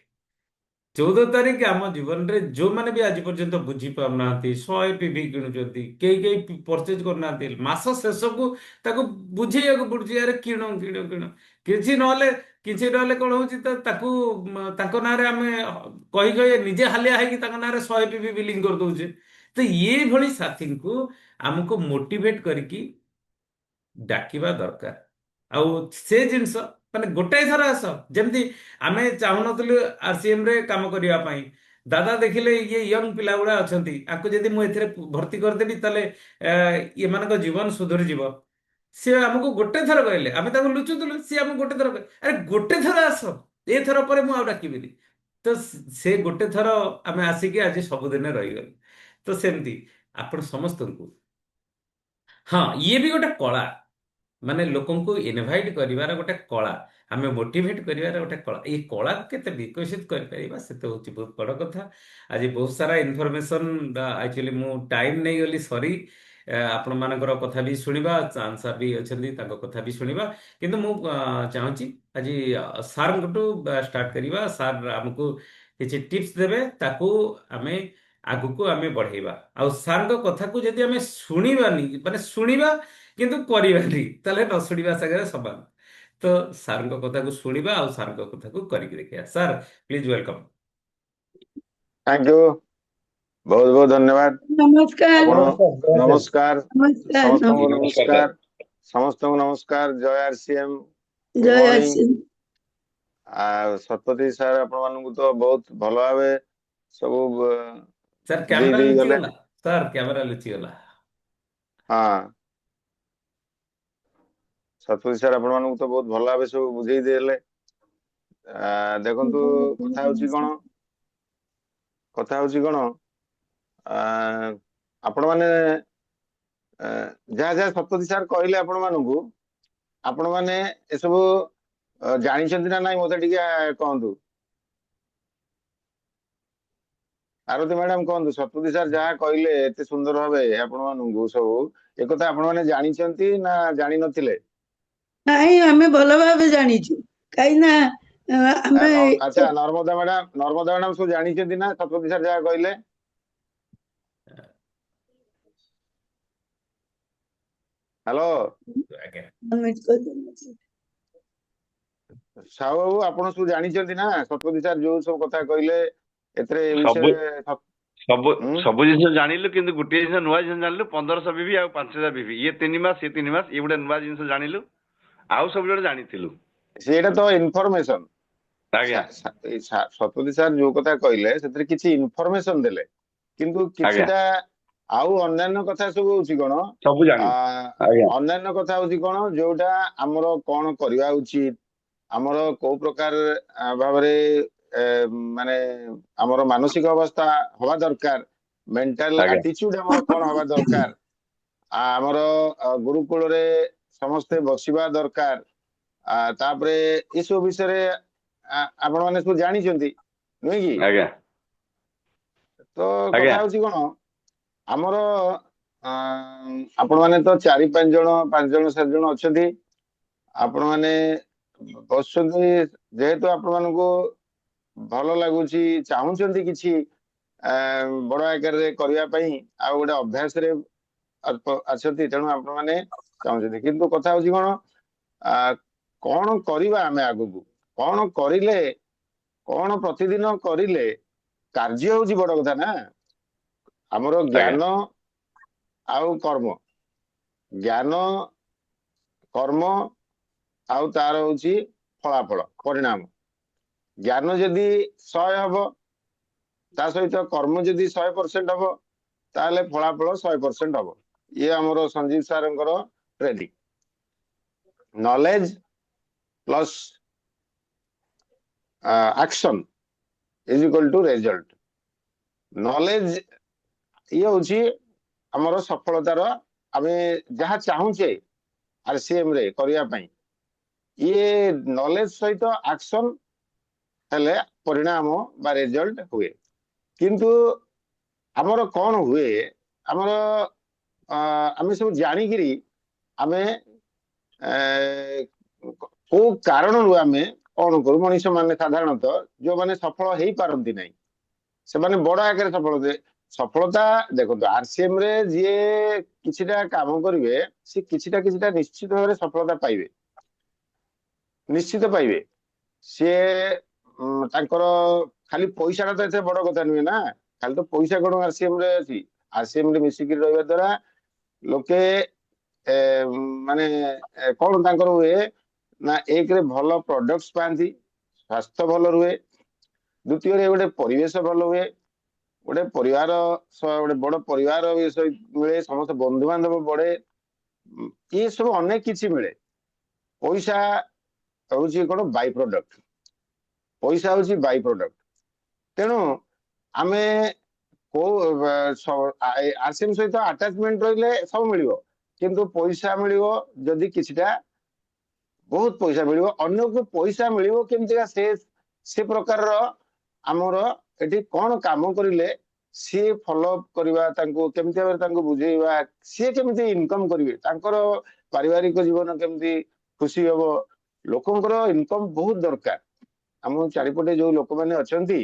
14 ତାରିଖ ଆମ ଜୀବନରେ ଯୋଉମାନେ ବି ଆଜି ପର୍ଯ୍ୟନ୍ତ ବୁଝି ପାରୁନାହାନ୍ତି, 100 ପିଭି କିଣୁଛନ୍ତି, କେହି କେହି ପରଚେଜ କରୁନାହାନ୍ତି, ମାସ ଶେଷକୁ ତାକୁ ବୁଝେଇବାକୁ ପଡୁଛି, ଆରେ କିଣ କିଣ କିଣ। କିଛି ନହେଲେ କିଛି ନହେଲେ କଣ ହଉଛି, ତ ତାକୁ ତାଙ୍କ ନାଁରେ ଆମେ କହି କହି ନିଜେ ହାଲିଆ ହେଇକି ତାଙ୍କ ନାଁରେ 100 ପିଭି ବିଲିଂ କରିଦଉଛେ। ତ ଇଏ ଭଳି ସାଥୀଙ୍କୁ ଆମକୁ ମୋଟିଭେଟ କରିକି ଡାକିବା ଦରକାର। ଆଉ ସେ ଜିନିଷ ମାନେ ଗୋଟାଏ ଥର ଆସ, ଯେମିତି ଆମେ ଚାହୁଁନଥିଲୁ ଆରସିଏମ ରେ କାମ କରିବା ପାଇଁ। ଦାଦା ଦେଖିଲେ ଇଏ ୟଙ୍ଗ ପିଲା ଗୁଡା ଅଛନ୍ତି, ଆକୁ ଯଦି ମୁଁ ଏଥିରେ ଭର୍ତ୍ତି କରିଦେବି, ତାହେଲେ ଏମାନଙ୍କ ଜୀବନ ସୁଧୁରିଯିବ। ସିଏ ଆମକୁ ଗୋଟେ ଥର କହିଲେ, ଆମେ ତାକୁ ଲୁଚୁଥିଲୁ, ସିଏ ଆମକୁ ଗୋଟେ ଥର କହିଲେ, ଆରେ ଗୋଟେ ଥର ଆସ, ଏଥର ପରେ ମୁଁ ଆଉ ଡାକିବିନି। ତ ସେ ଗୋଟେ ଥର ଆମେ ଆସିକି ଆଜି ସବୁଦିନେ ରହିଗଲୁ। ତ ସେମିତି ଆପଣ ସମସ୍ତଙ୍କୁ, ହଁ, ଇଏ ବି ଗୋଟେ କଳା, ମାନେ ଲୋକଙ୍କୁ ଇନଭାଇଟ କରିବାର ଗୋଟେ କଳା, ଆମେ ମୋଟିଭେଟ କରିବାର ଗୋଟେ କଳା। ଏଇ କଳାକୁ କେତେ ବିକଶିତ କରିପାରିବା, ସେତେ ହଉଛି ବହୁତ ବଡ କଥା। ଆଜି ବହୁତ ସାରା ଇନଫର୍ମେସନ, ଆକ୍ଚୁଆଲି ମୁଁ ଟାଇମ ନେଇଗଲି, ସରି। ଆପଣ ମାନଙ୍କର କଥା ବି ଶୁଣିବା, ଚାନ୍ଦ ସାର୍ ବି ଅଛନ୍ତି, ତାଙ୍କ କଥା ବି ଶୁଣିବା। କିନ୍ତୁ ମୁଁ ଚାହୁଁଛି ଆଜି ସାର୍ଙ୍କଠୁ ଷ୍ଟାର୍ଟ କରିବା। ସାର୍ ଆମକୁ କିଛି ଟିପ୍ସ ଦେବେ, ତାକୁ ଆମେ ଆଗକୁ ଆମେ ବଢେଇବା। ଆଉ ସାର୍ଙ୍କ କଥାକୁ ଯଦି ଆମେ ଶୁଣିବାନି, ମାନେ ଶୁଣିବା କିନ୍ତୁ କରିବାନି, ତାହେଲେ ନ ଶୁଣିବା ସାଙ୍ଗରେ ସମାନ। ତ ସାର୍ଙ୍କ କଥାକୁ ଶୁଣିବା ଆଉ ସାର୍ଙ୍କ କଥାକୁ କରିକି ଦେଖିବା। Sir please welcome. Thank you, ବହୁତ ବହୁତ ଧନ୍ୟବାଦ। ନମସ୍କାର ଆପଣ ନମସ୍କାର, ଜୟ ଜୟ। ନମସ୍କାର, ନମସ୍କାର ସମସ୍ତଙ୍କୁ ଜି ନମସ୍କାର ସାର୍। ନମସ୍କାର, ସମସ୍ତଙ୍କୁ ନମସ୍କାର, ଜୟ ଆରସିଏମ, ଗୁଡ ଜୟ ମର୍ଣ୍ଣିଂ। ଆସି ଆଉ ଶତପଥୀ ସାର୍ ଆପଣ ମାନଙ୍କୁ ତ ବହୁତ ଭଲ ଭାବେ ସବୁ ସାର୍ ବୁଝେଇ କ୍ୟାମେରା ଦେଇ ଗଲେ। ଲୁଚିଗଲା, ସାର୍ କ୍ୟାମେରା ଲୁଚିଗଲା। ହଁ, ଶତପଥୀ ସାର୍ ଆପଣ ମାନଙ୍କୁ ତ ବହୁତ ଭଲ ଭାବେ ସବୁ ବୁଝେଇ ଦେଲେ। ଦେଖନ୍ତୁ, କଥା ହଉଛି କଣ, କଥା ହଉଛି କଣ, ଆପଣ ମାନେ ଯାହା ଯାହା ଶତପଥୀ ସାର୍ କହିଲେ ଆପଣ ମାନଙ୍କୁ, ଆପଣ ମାନେ ଏସବୁ ଜାଣିଛନ୍ତି ନା ନାଇଁ ମତେ ଟିକେ କହନ୍ତୁ। ଆରତୀ ମ୍ୟାଡାମ କୁହନ୍ତୁ, ଶତପଥୀ ସାର୍ ଯାହା କହିଲେ ଏତେ ସୁନ୍ଦର ଭାବେ ଆପଣ ମାନଙ୍କୁ ସବୁ, ଏକଥା ଆପଣ ମାନେ ଜାଣିଛନ୍ତି ନା ଜାଣିନଥିଲେ? ନାଇଁ, ଆମେ ଭଲ ଭାବେ ଜାଣିଛୁ, କାହିଁକି ନା ଆମେ ଆଚ୍ଛା, ନର୍ମଦା ମ୍ୟାଡାମ ସବୁ ଜାଣିଛନ୍ତି ନା ଶତପଥୀ ସାର୍ ଯାହା କହିଲେ? ହ୍ୟାଲୋ ଆଜ୍ଞା। ସାହୁ ବାବୁ, ଆପଣ ସବୁ ଜାଣିଛନ୍ତି ନା ଶତପଥୀ ସାର୍ ଯୋଉ ସବୁ କଥା କହିଲେ, ଏଥିରେ ଏ ସବୁ ବିଷୟରେ ସବୁ ହୁଁ? ସବୁ ଜିନିଷ ଜାଣିଲୁ, କିନ୍ତୁ ଗୋଟିଏ ଜିନିଷ ନୂଆ ଜିନିଷ ଜାଣିଲୁ, 1,500 ବିଭି ଆଉ 5,000 ବିଭି, ଇଏ 3 ମାସ ଇଏ 3 ମାସ, ଇଏ ଗୋଟେ ନୂଆ ଜିନିଷ ଜାଣିଲୁ। ଆଉ ସବୁ ଯୋଡେ ଜାଣିଥିଲୁ। ସେଇଟା ତ ଇନଫରମେସନ। ଆଜ୍ଞା ଶତପଥୀ ସାର୍ ଯୋଉ କଥା କହିଲେ ସେଥିରେ କିଛି ଇନଫରମେସନ ଦେଲେ, କିନ୍ତୁ ଆଜ୍ଞା, କିଛିଟା ଆଉ ଅନ୍ୟାନ୍ୟ କଥା ସବୁ ହଉଛି କଣ, ସବୁ ଆ ଜାଣିଲୁ। ଆଜ୍ଞା ଅନ୍ୟାନ୍ୟ କଥା ହଉଛି କଣ, ଯୋଉଟା ଆମର କଣ କରିବା ଉଚିତ, ଆମର କୋଉ ପ୍ରକାର ଭାବରେ ମାନେ ଆମର ମାନସିକ ଅବସ୍ଥା ହବା ଦରକାର, ମେଣ୍ଟାଲ ଆଜ୍ଞା ଆଟିଚ୍ୟୁଡ ଆମର କଣ ହବା ଦରକାର, ଆମର ଗୁରୁକୁଳରେ ସମସ୍ତେ ବସିବା ଦରକାର, ତାପରେ ଏସବୁ ବିଷୟରେ ଆପଣ ମାନେ ସବୁ ଜାଣିଛନ୍ତି ନୁହେଁ କି? ଆଜ୍ଞା ତ ଆଜ୍ଞା କଥା ହଉଛି କଣ ଆମର ଆପଣ ମାନେ ତ 4-5 ଜଣ 5 ଜଣ 7 ଜଣ ଅଛନ୍ତି। ଆପଣ ମାନେ ବସୁଛନ୍ତି ଯେହେତୁ ଆପଣ ମାନଙ୍କୁ ଭଲ ଲାଗୁଛି, ଚାହୁଁଛନ୍ତି କିଛି ବଡ ଆକାରରେ କରିବା ପାଇଁ, ଆଉ ଗୋଟେ ଅଭ୍ୟାସରେ ଅଛନ୍ତି, ତେଣୁ ଆପଣ ମାନେ ଚାହୁଁଛନ୍ତି। କିନ୍ତୁ କଥା ହଉଛି କଣ ଆ କଣ କରିବା ଆମେ ଆଗକୁ, କଣ କରିଲେ, କଣ ପ୍ରତିଦିନ କରିଲେ କାର୍ଯ୍ୟ ହଉଛି ବଡ କଥା ନା। ଆମର ଆଜ୍ଞା ଜ୍ଞାନ ଆଉ କର୍ମ, ଜ୍ଞାନ କର୍ମ ଆଉ ତାର ହଉଛି ଫଳାଫଳ ପରିଣାମ। ଜ୍ଞାନ ଯଦି 100 ହବ, ତା ସହିତ କର୍ମ ଯଦି 100% ହବ, ତାହେଲେ ଫଳାଫଳ 100% ହବ। ଇଏ ଆମର ସଞ୍ଜୀବ ସାରଙ୍କର training. Knowledge plus action is equal to result. Knowledge ଇଏ ହଉଛି ଆମର ସଫଳତାର, ଆମେ ଯାହା ଚାହୁଁଛେ RCM ରେ କରିବା ପାଇଁ, ଇଏ ନଲେଜ ସହିତ ଆକ୍ସନ ହେଲେ ପରିଣାମ ବା ରେଜଲ୍ଟ ହୁଏ। କିନ୍ତୁ ଆମର କଣ ହୁଏ, ଆମର ଆମେ ସବୁ ଜାଣିକିରି ଆମେ କୋଉ କାରଣରୁ ଆମେ କଣ କରୁ, ମଣିଷ ମାନେ ସାଧାରଣତଃ ଯୋଉମାନେ ସଫଳ ହେଇପାରନ୍ତି ନାହିଁ, ସେମାନେ ବଡ ଆକାରରେ ସଫଳତା ଦେଖନ୍ତୁ। RCM ରେ ଯିଏ କିଛିଟା କାମ କରିବେ, ସେ କିଛିଟା କିଛିଟା ନିଶ୍ଚିତ ଭାବରେ ସଫଳତା ପାଇବେ, ନିଶ୍ଚିତ ପାଇବେ। ସିଏ ତାଙ୍କର ଖାଲି ପଇସାଟା ତ ଏତେ ବଡ କଥା ନୁହେଁ ନା। ଖାଲି ତ ପଇସା କଣ RCM ରେ ଅଛି? RCM ରେ ମିଶିକି ରହିବା ଦ୍ଵାରା ଲୋକେ ମାନେ କଣ ତାଙ୍କର ହୁଏ ନା, ଏକରେ ଭଲ ପ୍ରଡକ୍ଟସ ପାଆନ୍ତି, ସ୍ୱାସ୍ଥ୍ୟ ଭଲ ରୁହେ, ଦ୍ୱିତୀୟରେ ଗୋଟେ ପରିବେଶ ଭଲ ହୁଏ, ଗୋଟେ ପରିବାର ଗୋଟେ ବଡ ପରିବାର ମିଳେ, ସମସ୍ତ ବନ୍ଧୁବାନ୍ଧବ ବଢେ, ଇଏ ସବୁ ଅନେକ କିଛି ମିଳେ। ପଇସା ହଉଛି କଣ ବାଇ ପ୍ରଡକ୍ଟ, ପଇସା ହଉଛି ବାଇ ପ୍ରଡକ୍ଟ। ତେଣୁ ଆମେ କୋଉ RCM ସହିତ ଆଟାଚମେଣ୍ଟ ରହିଲେ ସବୁ ମିଳିବ, କିନ୍ତୁ ପଇସା ମିଳିବ ଯଦି କିଛିଟା, ବହୁତ ପଇସା ମିଳିବ, ଅନ୍ୟକୁ ପଇସା ମିଳିବ କେମିତିକା ସେ ପ୍ରକାରର ଆମର ଏଠି କଣ କାମ କରିଲେ ସିଏ ଫଲୋ ଅପ୍ କରିବା, ତାଙ୍କୁ କେମିତି ଭାବରେ ତାଙ୍କୁ ବୁଝେଇବା, ସିଏ କେମିତି ଇନକମ କରିବେ, ତାଙ୍କର ପାରିବାରିକ ଜୀବନ କେମିତି ଖୁସି ହବ। ଲୋକଙ୍କର ଇନକମ ବହୁତ ଦରକାର। ଆମ ଚାରିପଟେ ଯୋଉ ଲୋକମାନେ ଅଛନ୍ତି,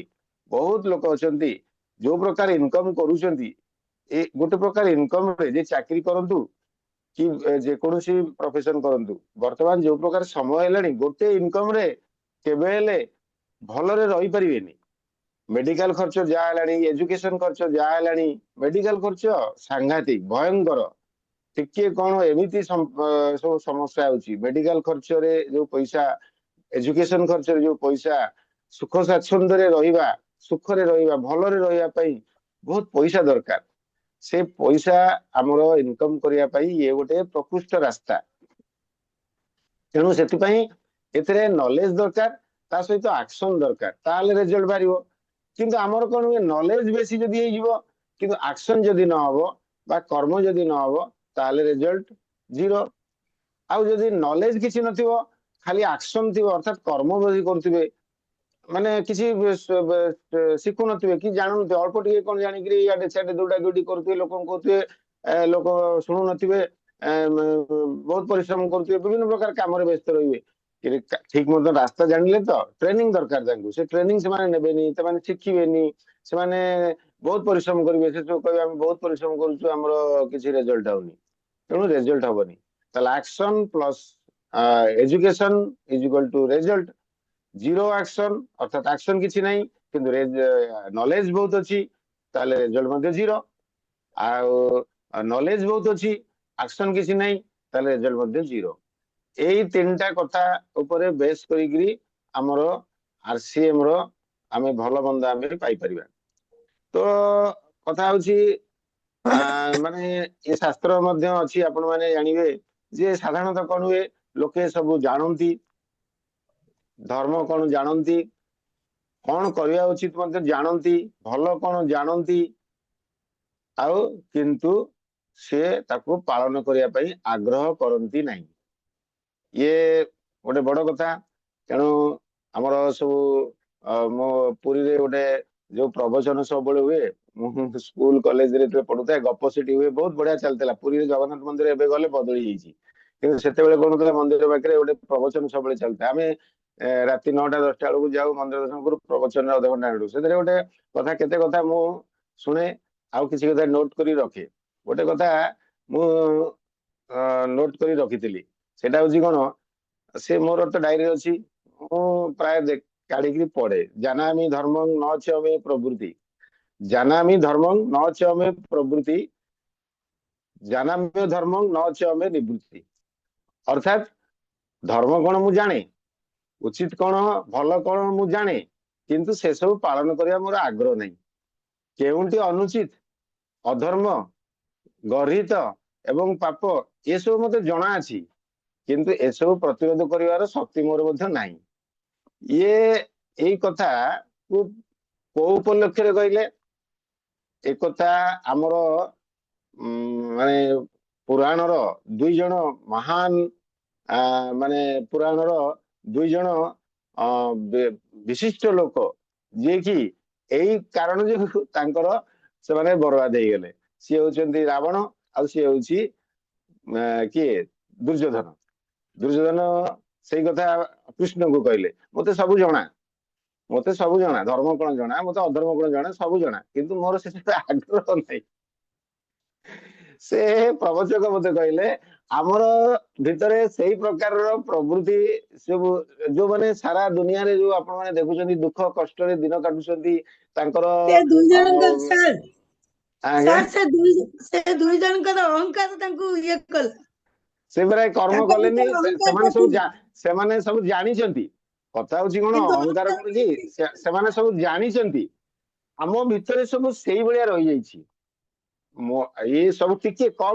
ବହୁତ ଲୋକ ଅଛନ୍ତି ଯୋଉ ପ୍ରକାର ଇନକମ କରୁଛନ୍ତି। ଏ ଗୋଟେ ପ୍ରକାର ଇନକମ ରେ ଯେ ଚାକିରି କରନ୍ତୁ କି ଯେକୌଣସି ପ୍ରଫେସନ କରନ୍ତୁ, ବର୍ତ୍ତମାନ ଯୋଉ ପ୍ରକାର ସମୟ ହେଲାଣି, ଗୋଟେ ଇନକମ ରେ କେବେ ହେଲେ ଭଲରେ ରହିପାରିବେନି। ମେଡିକାଲ ଖର୍ଚ୍ଚ ଯାହା ହେଲାଣି, ଏଜୁକେସନ ଖର୍ଚ୍ଚ ଯାହା ହେଲାଣି, ମେଡିକାଲ ଖର୍ଚ୍ଚ ସାଂଘାତିକ ଭୟଙ୍କର। ଟିକେ କଣ ଏମିତି ସବୁ ସମସ୍ୟା ହଉଛି, ମେଡିକାଲ ଖର୍ଚ୍ଚରେ ଯୋଉ ପଇସା, ଏଜୁକେସନ ଖର୍ଚ୍ଚରେ ଯୋଉ ପଇସା, ସୁଖ ସ୍ୱାଚ୍ଛନ୍ଦ୍ୟରେ ରହିବା, ସୁଖରେ ରହିବା, ଭଲରେ ରହିବା ପାଇଁ ବହୁତ ପଇସା ଦରକାର। ସେ ପଇସା ଆମର ଇନକମ କରିବା ପାଇଁ ଇଏ ଗୋଟେ ପ୍ରକୃଷ୍ଟ ରାସ୍ତା। ତେଣୁ ସେଥିପାଇଁ ଏଥିରେ ନଲେଜ ଦରକାର, ତା ସହିତ ଆକ୍ସନ ଦରକାର, ତାହେଲେ ରେଜଲ୍ଟ ବାହାରିବ। କିନ୍ତୁ ଆମର କଣ ହୁଏ, ନଲେଜ ବେଶୀ ଯଦି ହେଇଯିବ କିନ୍ତୁ ଆକ୍ସନ ଯଦି ନହବ ବା କର୍ମ ଯଦି ନହବ, ତାହେଲେ ରେଜଲ୍ଟ ଜିରୋ। ଆଉ ଯଦି ନଲେଜ କିଛି ନଥିବ, ଖାଲି ଆକ୍ସନ ଥିବ, ଅର୍ଥାତ୍ କର୍ମ ଯଦି କରୁଥିବେ, ମାନେ କିଛି ଶିଖୁନଥିବେ କି ଜାଣୁନଥିବେ, ଅଳ୍ପ ଟିକେ କଣ ଜାଣିକିରି ଇଆଡେ ସିଆଡେ ଦୌଡା ଦୌଡି କରୁଥିବେ, ଲୋକଙ୍କୁ କହୁଥିବେ, ଲୋକ ଶୁଣୁନଥିବେ, ବହୁତ ପରିଶ୍ରମ କରୁଥିବେ, ବିଭିନ୍ନ ପ୍ରକାର କାମରେ ବ୍ୟସ୍ତ ରହିବେ। ଠିକ ମଧ୍ୟ ରାସ୍ତା ଜାଣିଲେ ତ ଟ୍ରେନିଂ ଦରକାର ତାଙ୍କୁ, ସେ ଟ୍ରେନିଂ ସେମାନେ ନେବେନି, ସେମାନେ ଶିଖିବେନି, ସେମାନେ ବହୁତ ପରିଶ୍ରମ କରିବେ, ସେ ସବୁ କହିବେ ଆମେ ବହୁତ ପରିଶ୍ରମ କରୁଛୁ, ଆମର କିଛି ରେଜଲ୍ଟ ହଉନି। ତେଣୁ ରେଜଲ୍ଟ ହବନି। ତାହେଲେ action plus education is equal to result. Zero action ଅର୍ଥାତ୍ ଆକ୍ସନ କିଛି ନାହିଁ, କିନ୍ତୁ ନଲେଜ ବହୁତ ଅଛି, ତାହେଲେ ରେଜଲ୍ଟ ମଧ୍ୟ ଜିରୋ। ଆଉ ନଲେଜ ବହୁତ ଅଛି, ଆକ୍ସନ କିଛି ନାହିଁ, ତାହେଲେ ରେଜଲ୍ଟ ମଧ୍ୟ ଜିରୋ। ଏଇ ତିନିଟା କଥା ଉପରେ ବେସ୍ କରିକିରି ଆମର RCM ର ଆମେ ଭଲ ମନ୍ଦ ଆମେ ପାଇପାରିବା। ତ କଥା ହଉଛି ମାନେ ଏ ଶାସ୍ତ୍ର ମଧ୍ୟ ଅଛି, ଆପଣ ମାନେ ଜାଣିବେ ଯେ ସାଧାରଣତଃ କଣ ହୁଏ, ଲୋକେ ସବୁ ଜାଣନ୍ତି, ଧର୍ମ କଣ ଜାଣନ୍ତି, କଣ କରିବା ଉଚିତ ମଧ୍ୟ ଜାଣନ୍ତି, ଭଲ କଣ ଜାଣନ୍ତି, ଆଉ କିନ୍ତୁ ସେ ତାକୁ ପାଳନ କରିବା ପାଇଁ ଆଗ୍ରହ କରନ୍ତି ନାହିଁ। ଇଏ ଗୋଟେ ବଡ କଥା। ତେଣୁ ଆମର ସବୁ ମୋ ପୁରୀରେ ଗୋଟେ ଯୋଉ ପ୍ରବଚନ ସବୁବେଳେ ହୁଏ, ମୁଁ ସ୍କୁଲ କଲେଜରେ ଯେତେବେଳେ ପଢୁଥାଏ ଗପ ସେଠି ହୁଏ, ବହୁତ ବଢିଆ ଚାଲିଥିଲା। ପୁରୀରେ ଜଗନ୍ନାଥ ମନ୍ଦିର ଏବେ ଗଲେ ବଦଳି ଯାଇଛି, କିନ୍ତୁ ସେତେବେଳେ କଣ ହଉଥିଲା, ମନ୍ଦିର ପାଖରେ ଗୋଟେ ପ୍ରବଚନ ସବୁବେଳେ ଚାଲିଥାଏ। ଆମେ ରାତି 9ଟା 10ଟା ବେଳକୁ ଯାଉ ମନ୍ଦିର ଦର୍ଶନ କରୁ, ପ୍ରବଚନରେ ଅଧଘଣ୍ଟା ଆଣୁ। ସେଥିରେ ଗୋଟେ କଥା, କେତେ କଥା ମୁଁ ଶୁଣେ, ଆଉ କିଛି କଥା ନୋଟ କରି ରଖେ। ଗୋଟେ କଥା ମୁଁ ନୋଟ କରି ରଖିଥିଲି, ସେଟା ହଉଛି କଣ, ସେ ମୋର ତ ଡାଏରୀ ଅଛି, ମୁଁ ପ୍ରାୟ କାଢିକି ପଢେ। ଜାନାମି ଧର୍ମଂ ନ ଚ ମେ ପ୍ରବୃତ୍ତି, ଜାନାମି ଧର୍ମଂ ନ ଚ ମେ ପ୍ରବୃତ୍ତି, ଜାନାମ୍ୟ ଧର୍ମଂ ନ ଚ ମେ ନିବୃତ୍ତି। ଅର୍ଥାତ୍ ଧର୍ମ କଣ ମୁଁ ଜାଣେ, ଉଚିତ କଣ ଭଲ କଣ ମୁଁ ଜାଣେ, କିନ୍ତୁ ସେସବୁ ପାଳନ କରିବା ମୋର ଆଗ୍ରହ ନାହିଁ। କେଉଁଠି ଅନୁଚିତ, ଅଧର୍ମ, ଗର୍ହିତ ଏବଂ ପାପ ଏସବୁ ମତେ ଜଣା ଅଛି, କିନ୍ତୁ ଏସବୁ ପ୍ରତିରୋଧ କରିବାର ଶକ୍ତି ମୋର ମଧ୍ୟ ନାହିଁ। ଇଏ ଏଇ କଥା କୁ କୋଉ ଉପଲକ୍ଷରେ କହିଲେ? ଏ କଥା ଆମର ମାନେ ପୁରାଣର ଦୁଇ ଜଣ ମହାନ ମାନେ ପୁରାଣର ଦୁଇ ଜଣ ବିଶିଷ୍ଟ ଲୋକ, ଯିଏକି ଏଇ କାରଣ ଯୋଗୁଁ ତାଙ୍କର ସେମାନେ ବର୍ବାଦ ହେଇଗଲେ। ସିଏ ହଉଛନ୍ତି ରାବଣ, ଆଉ ସିଏ ହଉଛି କିଏ, ଦୁର୍ଯ୍ୟୋଧନ। ଦୁର୍ଯ୍ୟୋଧନ ସେଇ କଥା କୃଷ୍ଣଙ୍କୁ କହିଲେ, ମତେ ସବୁ ଜଣା, ମତେ ସବୁ ଜଣା, ଧର୍ମ କଣ ଜଣା, ମତେ ଅଧର୍ମ କଣ ଜଣା, ସବୁ ଜଣା, କିନ୍ତୁ ମୋର ସେଥିରେ ଆଗ୍ରହ ନାହିଁ। ସେ ପ୍ରବଚକ ମତେ କହିଲେ, ଆମର ଭିତରେ ସେଇ ପ୍ରକାରର ପ୍ରବୃତ୍ତି ସବୁ, ଯୋଉମାନେ ସାରା ଦୁନିଆରେ ଯୋଉ ଆପଣ ମାନେ ଦେଖୁଛନ୍ତି ଦୁଃଖ କଷ୍ଟରେ ଦିନ କାଟୁଛନ୍ତି, ତାଙ୍କର ସେ ଦୁଇ ଜଣଙ୍କ ଅ, ସାର୍ ଆଜ୍ଞା, ସାର୍ ସେ ଦୁଇ ଜଣଙ୍କର ଅହଙ୍କାର ତାଙ୍କୁ ଇଏ କଲା, ସେ ପରା କର୍ମ ତାଙ୍କ କଲେନି। ଭିତରେ ଅହଙ୍କାର ସେମାନେ ଟା ସବୁ ଥିଲା। ସେମାନେ ସବୁ ଜାଣିଛନ୍ତି। କଥା ହଉଛି କଣ, କିନ୍ତୁ ଅହଙ୍କାର ଅହଙ୍କାର କଣ କି, ସେମାନେ ସବୁ ଜାଣିଛନ୍ତି। ଆମ ଭିତରେ ସବୁ ସେଇଭଳିଆ ରହିଯାଇଛି। ଇଏ ସବୁ ଟିକେ କମ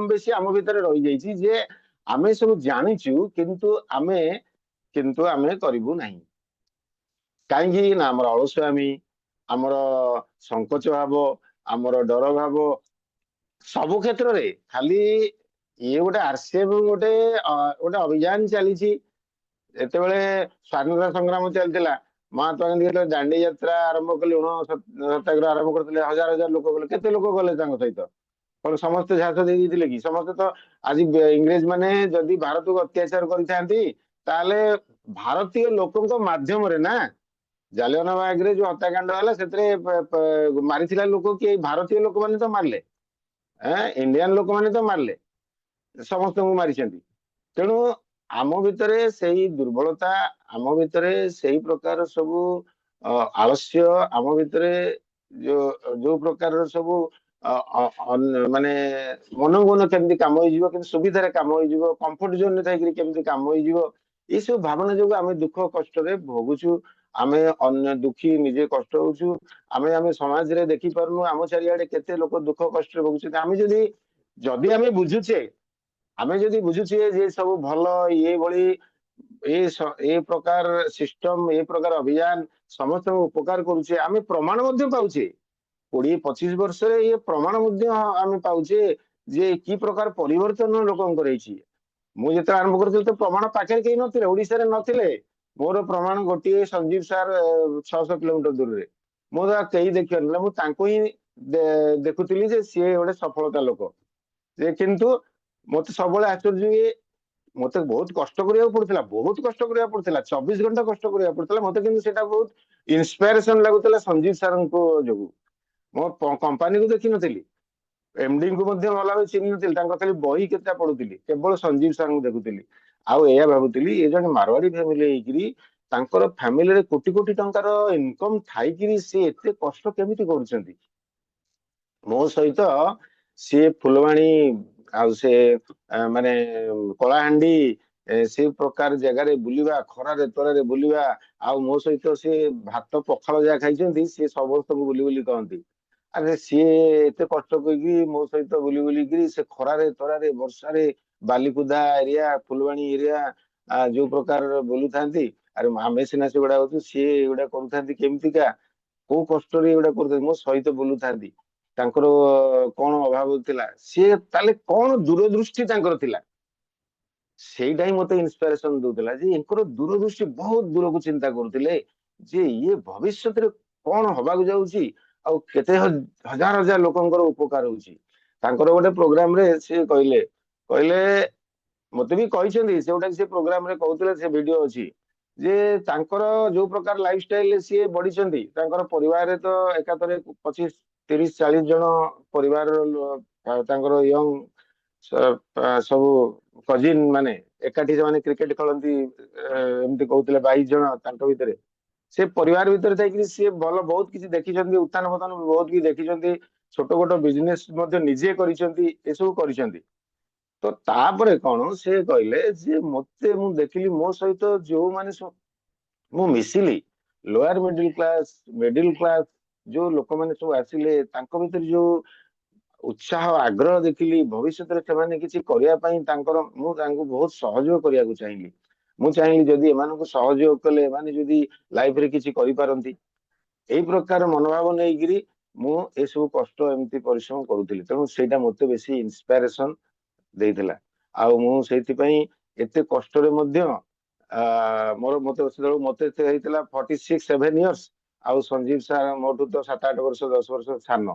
ବେଶୀ ଆମ ଭିତରେ ରହିଯାଇଛି, ଯେ ଆମେ ସବୁ ଜାଣିଛୁ, କିନ୍ତୁ ଆମେ କରିବୁ ନାହିଁ। କାହିଁକି ନା ଆମର ଅଳସୁଆମୀ, ଆମର ସଂକୋଚ ଭାବ, ଆମର ଡର ଭାବ, ସବୁ କ୍ଷେତ୍ରରେ। ଖାଲି ଇଏ ଗୋଟେ ଆରସିଏମ ଗୋଟେ ଅଭିଯାନ ଚାଲିଛି। ଯେତେବେଳେ ସ୍ୱାଧୀନତା ସଂଗ୍ରାମ ଚାଲିଥିଲା, ମହାତ୍ମା ଗାନ୍ଧୀ ଯେତେବେଳେ ଦାଣ୍ଡି ଯାତ୍ରା ଆରମ୍ଭ କଲେ, ସତ୍ୟାଗ୍ରହ ଆରମ୍ଭ କରିଥିଲେ, ହଜାର ହଜାର ଲୋକ ଗଲେ। କେତେ ଲୋକ ଗଲେ ତାଙ୍କ ସହିତ? କଣ ସମସ୍ତେ ଝାସ ଦେଇ ଦେଇଥିଲେ କି? ସମସ୍ତେ ତ ଆଜି ଇଂରେଜ ମାନେ ଯଦି ଭାରତକୁ ଅତ୍ୟାଚାର କରିଥାନ୍ତି, ତାହେଲେ ଭାରତୀୟ ଲୋକଙ୍କ ମାଧ୍ୟମରେ ନା। ଜାଲିଆନାବାଗରେ ଯୋଉ ହତ୍ୟାକାଣ୍ଡ ହେଲା, ସେଥିରେ ମାରିଥିଲା ଲୋକ କିଏ? ଭାରତୀୟ ଲୋକମାନେ ତ ମାରିଲେ, ଇଣ୍ଡିଆନ ଲୋକମାନେ ତ ମାରିଲେ, ସମସ୍ତଙ୍କୁ ମାରିଛନ୍ତି। ତେଣୁ ଆମ ଭିତରେ ସେଇ ଦୁର୍ବଳତା, ଆମ ଭିତରେ ସେଇ ପ୍ରକାର ସବୁ ଆଳସ୍ୟ, ଆମ ଭିତରେ ଯୋଉ ଯୋଉ ପ୍ରକାରର ସବୁ ମାନେ ମନକୁ ମନ କେମିତି କାମ ହେଇଯିବ, କିନ୍ତୁ ସୁବିଧାରେ କାମ ହେଇଯିବ, କମ୍ଫର୍ଟ ଜୋନରେ ଥାଇକିରି କେମିତି କାମ ହେଇଯିବ, ଏସବୁ ଭାବନା ଯୋଗୁଁ ଆମେ ଦୁଃଖ କଷ୍ଟରେ ଭୋଗୁଛୁ। ଆମେ ଅନ୍ୟ ଦୁଃଖୀ, ନିଜେ କଷ୍ଟ ହଉଛୁ। ଆମେ ସମାଜରେ ଦେଖିପାରୁନୁ ଆମ ଚାରିଆଡେ କେତେ ଲୋକ ଦୁଃଖ କଷ୍ଟରେ ଭୋଗୁଛନ୍ତି। ଯଦି ଆମେ ବୁଝୁଛେ, ଯେ ସବୁ ଭଲ, ଏଇଭଳି ଏ ପ୍ରକାର ସିଷ୍ଟମ, ଏ ପ୍ରକାର ଅଭିଯାନ ସମସ୍ତଙ୍କୁ ଉପକାର କରୁଛେ, ଆମେ ପ୍ରମାଣ ମଧ୍ୟ ପାଉଛେ। 20-25 ବର୍ଷରେ ଇଏ ପ୍ରମାଣ ମଧ୍ୟ ଆମେ ପାଉଛେ ଯେ କି ପ୍ରକାର ପରିବର୍ତ୍ତନ ଲୋକଙ୍କର ହେଇଛି। ମୁଁ ଯେତେବେଳେ ଆରମ୍ଭ କରିଥିଲି, ତ ପ୍ରମାଣ ପାଖରେ କେହି ନଥିଲେ, ଓଡିଶାରେ ନଥିଲେ। ମୋର ପ୍ରମାଣ ଗୋଟିଏ ସଞ୍ଜୀବ ସାର୍ 600 କିଲୋମିଟର ଦୂରରେ, ମୋର କେହି ଦେଖିପାରୁନଥିଲେ। ମୁଁ ତାଙ୍କୁ ହିଁ ଦେଖୁଥିଲି ଯେ ସିଏ ଗୋଟେ ସଫଳତା ଲୋକ। ଯେ କିନ୍ତୁ ମତେ ସବୁବେଳେ ଆଶ୍ଚର୍ଯ୍ୟ ହୁଏ, ମତେ ବହୁତ କଷ୍ଟ କରିବାକୁ ପଡୁଥିଲା, 24 ଘଣ୍ଟା କଷ୍ଟ କରିବାକୁ ପଡୁଥିଲା ମତେ, କିନ୍ତୁ ସେଟା ବହୁତ ଇନ୍ସପାଇରେସନ ଲାଗୁଥିଲା ସଞ୍ଜୀବ ସାରଙ୍କ ଯୋଗୁଁ। ମୋ କମ୍ପାନୀକୁ ଦେଖିନଥିଲି, ଏମଡି ଙ୍କୁ ମଧ୍ୟ ଭଲ ଭାବେ ଚିହ୍ନି ନଥିଲି, ତାଙ୍କ ଖାଲି ବହି କେତେଟା ପଢୁଥିଲି, କେବଳ ସଞ୍ଜୀବ ସାରଙ୍କୁ ଦେଖୁଥିଲି। ଆଉ ଏଇଆ ଭାବୁଥିଲି, ଏ ଜଣେ ମାରୱାଡି ଫ୍ୟାମିଲି ହେଇକିରି, ତାଙ୍କର ଫ୍ୟାମିଲିରେ କୋଟି କୋଟି ଟଙ୍କାର ଇନକମ ଥାଇକିରି ସେ ଏତେ କଷ୍ଟ କେମିତି କରୁଛନ୍ତି। ମୋ ସହିତ ସିଏ ଫୁଲବାଣୀ, ଆଉ ସେ ମାନେ କଳାହାଣ୍ଡି, ସେ ପ୍ରକାର ଜାଗାରେ ବୁଲିବା, ଖରାରେ ତରାରେ ବୁଲିବା। ଆଉ ମୋ ସହିତ ସେ ଭାତ ପଖାଳ ଯାହା ଖାଇଛନ୍ତି, ସିଏ ସମସ୍ତଙ୍କୁ ବୁଲି ବୁଲି କହନ୍ତି, ଆରେ ସିଏ ଏତେ କଷ୍ଟ କରିକି ମୋ ସହିତ ବୁଲି ବୁଲିକିରି ସେ ଖରାରେ ତରାରେ ବର୍ଷାରେ ବାଲିକୁଦା ଏରିଆ, ଫୁଲବାଣୀ ଏରିଆ ଯୋଉ ପ୍ରକାର ବୁଲୁଥାନ୍ତି, ଆରେ ଆମେ ସିନା ସେଗୁଡା ହଉଛୁ, ସିଏ ଏଗୁଡା କରୁଥାନ୍ତି କେମିତିକା, କୋଉ କଷ୍ଟରେ ଏଗୁଡା କରୁଥାନ୍ତି, ମୋ ସହିତ ବୁଲୁଥାନ୍ତି। ତାଙ୍କର କଣ ଅଭାବ ଥିଲା, ସିଏ ତାହେଲେ କଣ ଦୂରଦୃଷ୍ଟି ତାଙ୍କର ଥିଲା। ସେଇଟା ହିଁ ମତେ ଇନ୍ସପିରେସନ ଦଉଥିଲା ଯେ ୟାଙ୍କର ଦୂରଦୃଷ୍ଟି ବହୁତ ଦୂରକୁ ଚିନ୍ତା କରୁଥିଲେ ଯେ ଇଏ ଭବିଷ୍ୟତରେ କଣ ହବାକୁ ଯାଉଛି ଆଉ କେତେ ହଜାର ହଜାର ଲୋକଙ୍କର ଉପକାର ହଉଛି। ତାଙ୍କର ଗୋଟେ ପ୍ରୋଗ୍ରାମ ରେ ସିଏ କହିଲେ କହିଲେ ମତେ ବି କହିଛନ୍ତି ସେଗୁଟା ସେ ପ୍ରୋଗ୍ରାମ ରେ କହୁଥିଲେ, ସେ ଭିଡିଓ ଅଛି ଯେ ତାଙ୍କର ଯୋଉ ପ୍ରକାର ଲାଇଫଷ୍ଟାଇଲରେ ସିଏ ବଢିଛନ୍ତି, ତାଙ୍କର ପରିବାରରେ ତ ଏକାଥରେ 25 30 40 ଜଣ ପରିବାରର ତାଙ୍କର ୟଙ୍ଗ ସବୁ କଜିନ ମାନେ ଏକାଠି ସେମାନେ କ୍ରିକେଟ ଖେଳନ୍ତି, ଏମିତି କହୁଥିଲେ 22 ଜଣ ତାଙ୍କ ଭିତରେ। ସେ ପରିବାର ଭିତରେ ଥାଇକି ସିଏ ଭଲ ବହୁତ କିଛି ଦେଖିଛନ୍ତି, ଉତ୍ଥାନ ପତନ ବହୁତ କିଛି ଦେଖିଛନ୍ତି, ଛୋଟ ଛୋଟ ବିଜନେସ ମଧ୍ୟ ନିଜେ କରିଛନ୍ତି, ଏସବୁ କରିଛନ୍ତି। ତ ତାପରେ କଣ ସେ କହିଲେ ଯେ ମତେ ମୁଁ ଦେଖିଲି ମୋ ସହିତ ଯୋଉମାନେ ମୁଁ ମିଶିଲି lower middle class middle class ଯୋଉ ଲୋକମାନେ ସବୁ ଆସିଲେ, ତାଙ୍କ ଭିତରେ ଯୋଉ ଉତ୍ସାହ ଆଗ୍ରହ ଦେଖିଲି ଭବିଷ୍ୟତରେ ସେମାନେ କିଛି କରିବା ପାଇଁ ତାଙ୍କର, ମୁଁ ତାଙ୍କୁ ବହୁତ ସହଯୋଗ କରିବାକୁ ଚାହିଁଲି। ମୁଁ ଚାହିଁଲି ଯଦି ଏମାନଙ୍କୁ ସହଯୋଗ କଲେ ଏମାନେ ଯଦି ଲାଇଫରେ କିଛି କରିପାରନ୍ତି, ଏଇ ପ୍ରକାର ମନୋଭାବ ନେଇକିରି ମୁଁ ଏସବୁ କଷ୍ଟ ଏମିତି ପରିଶ୍ରମ କରୁଥିଲି। ତେଣୁ ସେଇଟା ମତେ ବେଶୀ ଇନ୍ସପାଇରେସନ ଦେଇଥିଲା। ଆଉ ମୁଁ ସେଇଥିପାଇଁ ଏତେ କଷ୍ଟରେ ମଧ୍ୟ ମୋର ମତେ ହେଇଥିଲା 46 7 ଇୟର୍ସ। ଆଉ ସଞ୍ଜୀବ ସାର୍ ମୋଠୁ ତ 7 8 ବର୍ଷ 10 ବର୍ଷ ସାନ।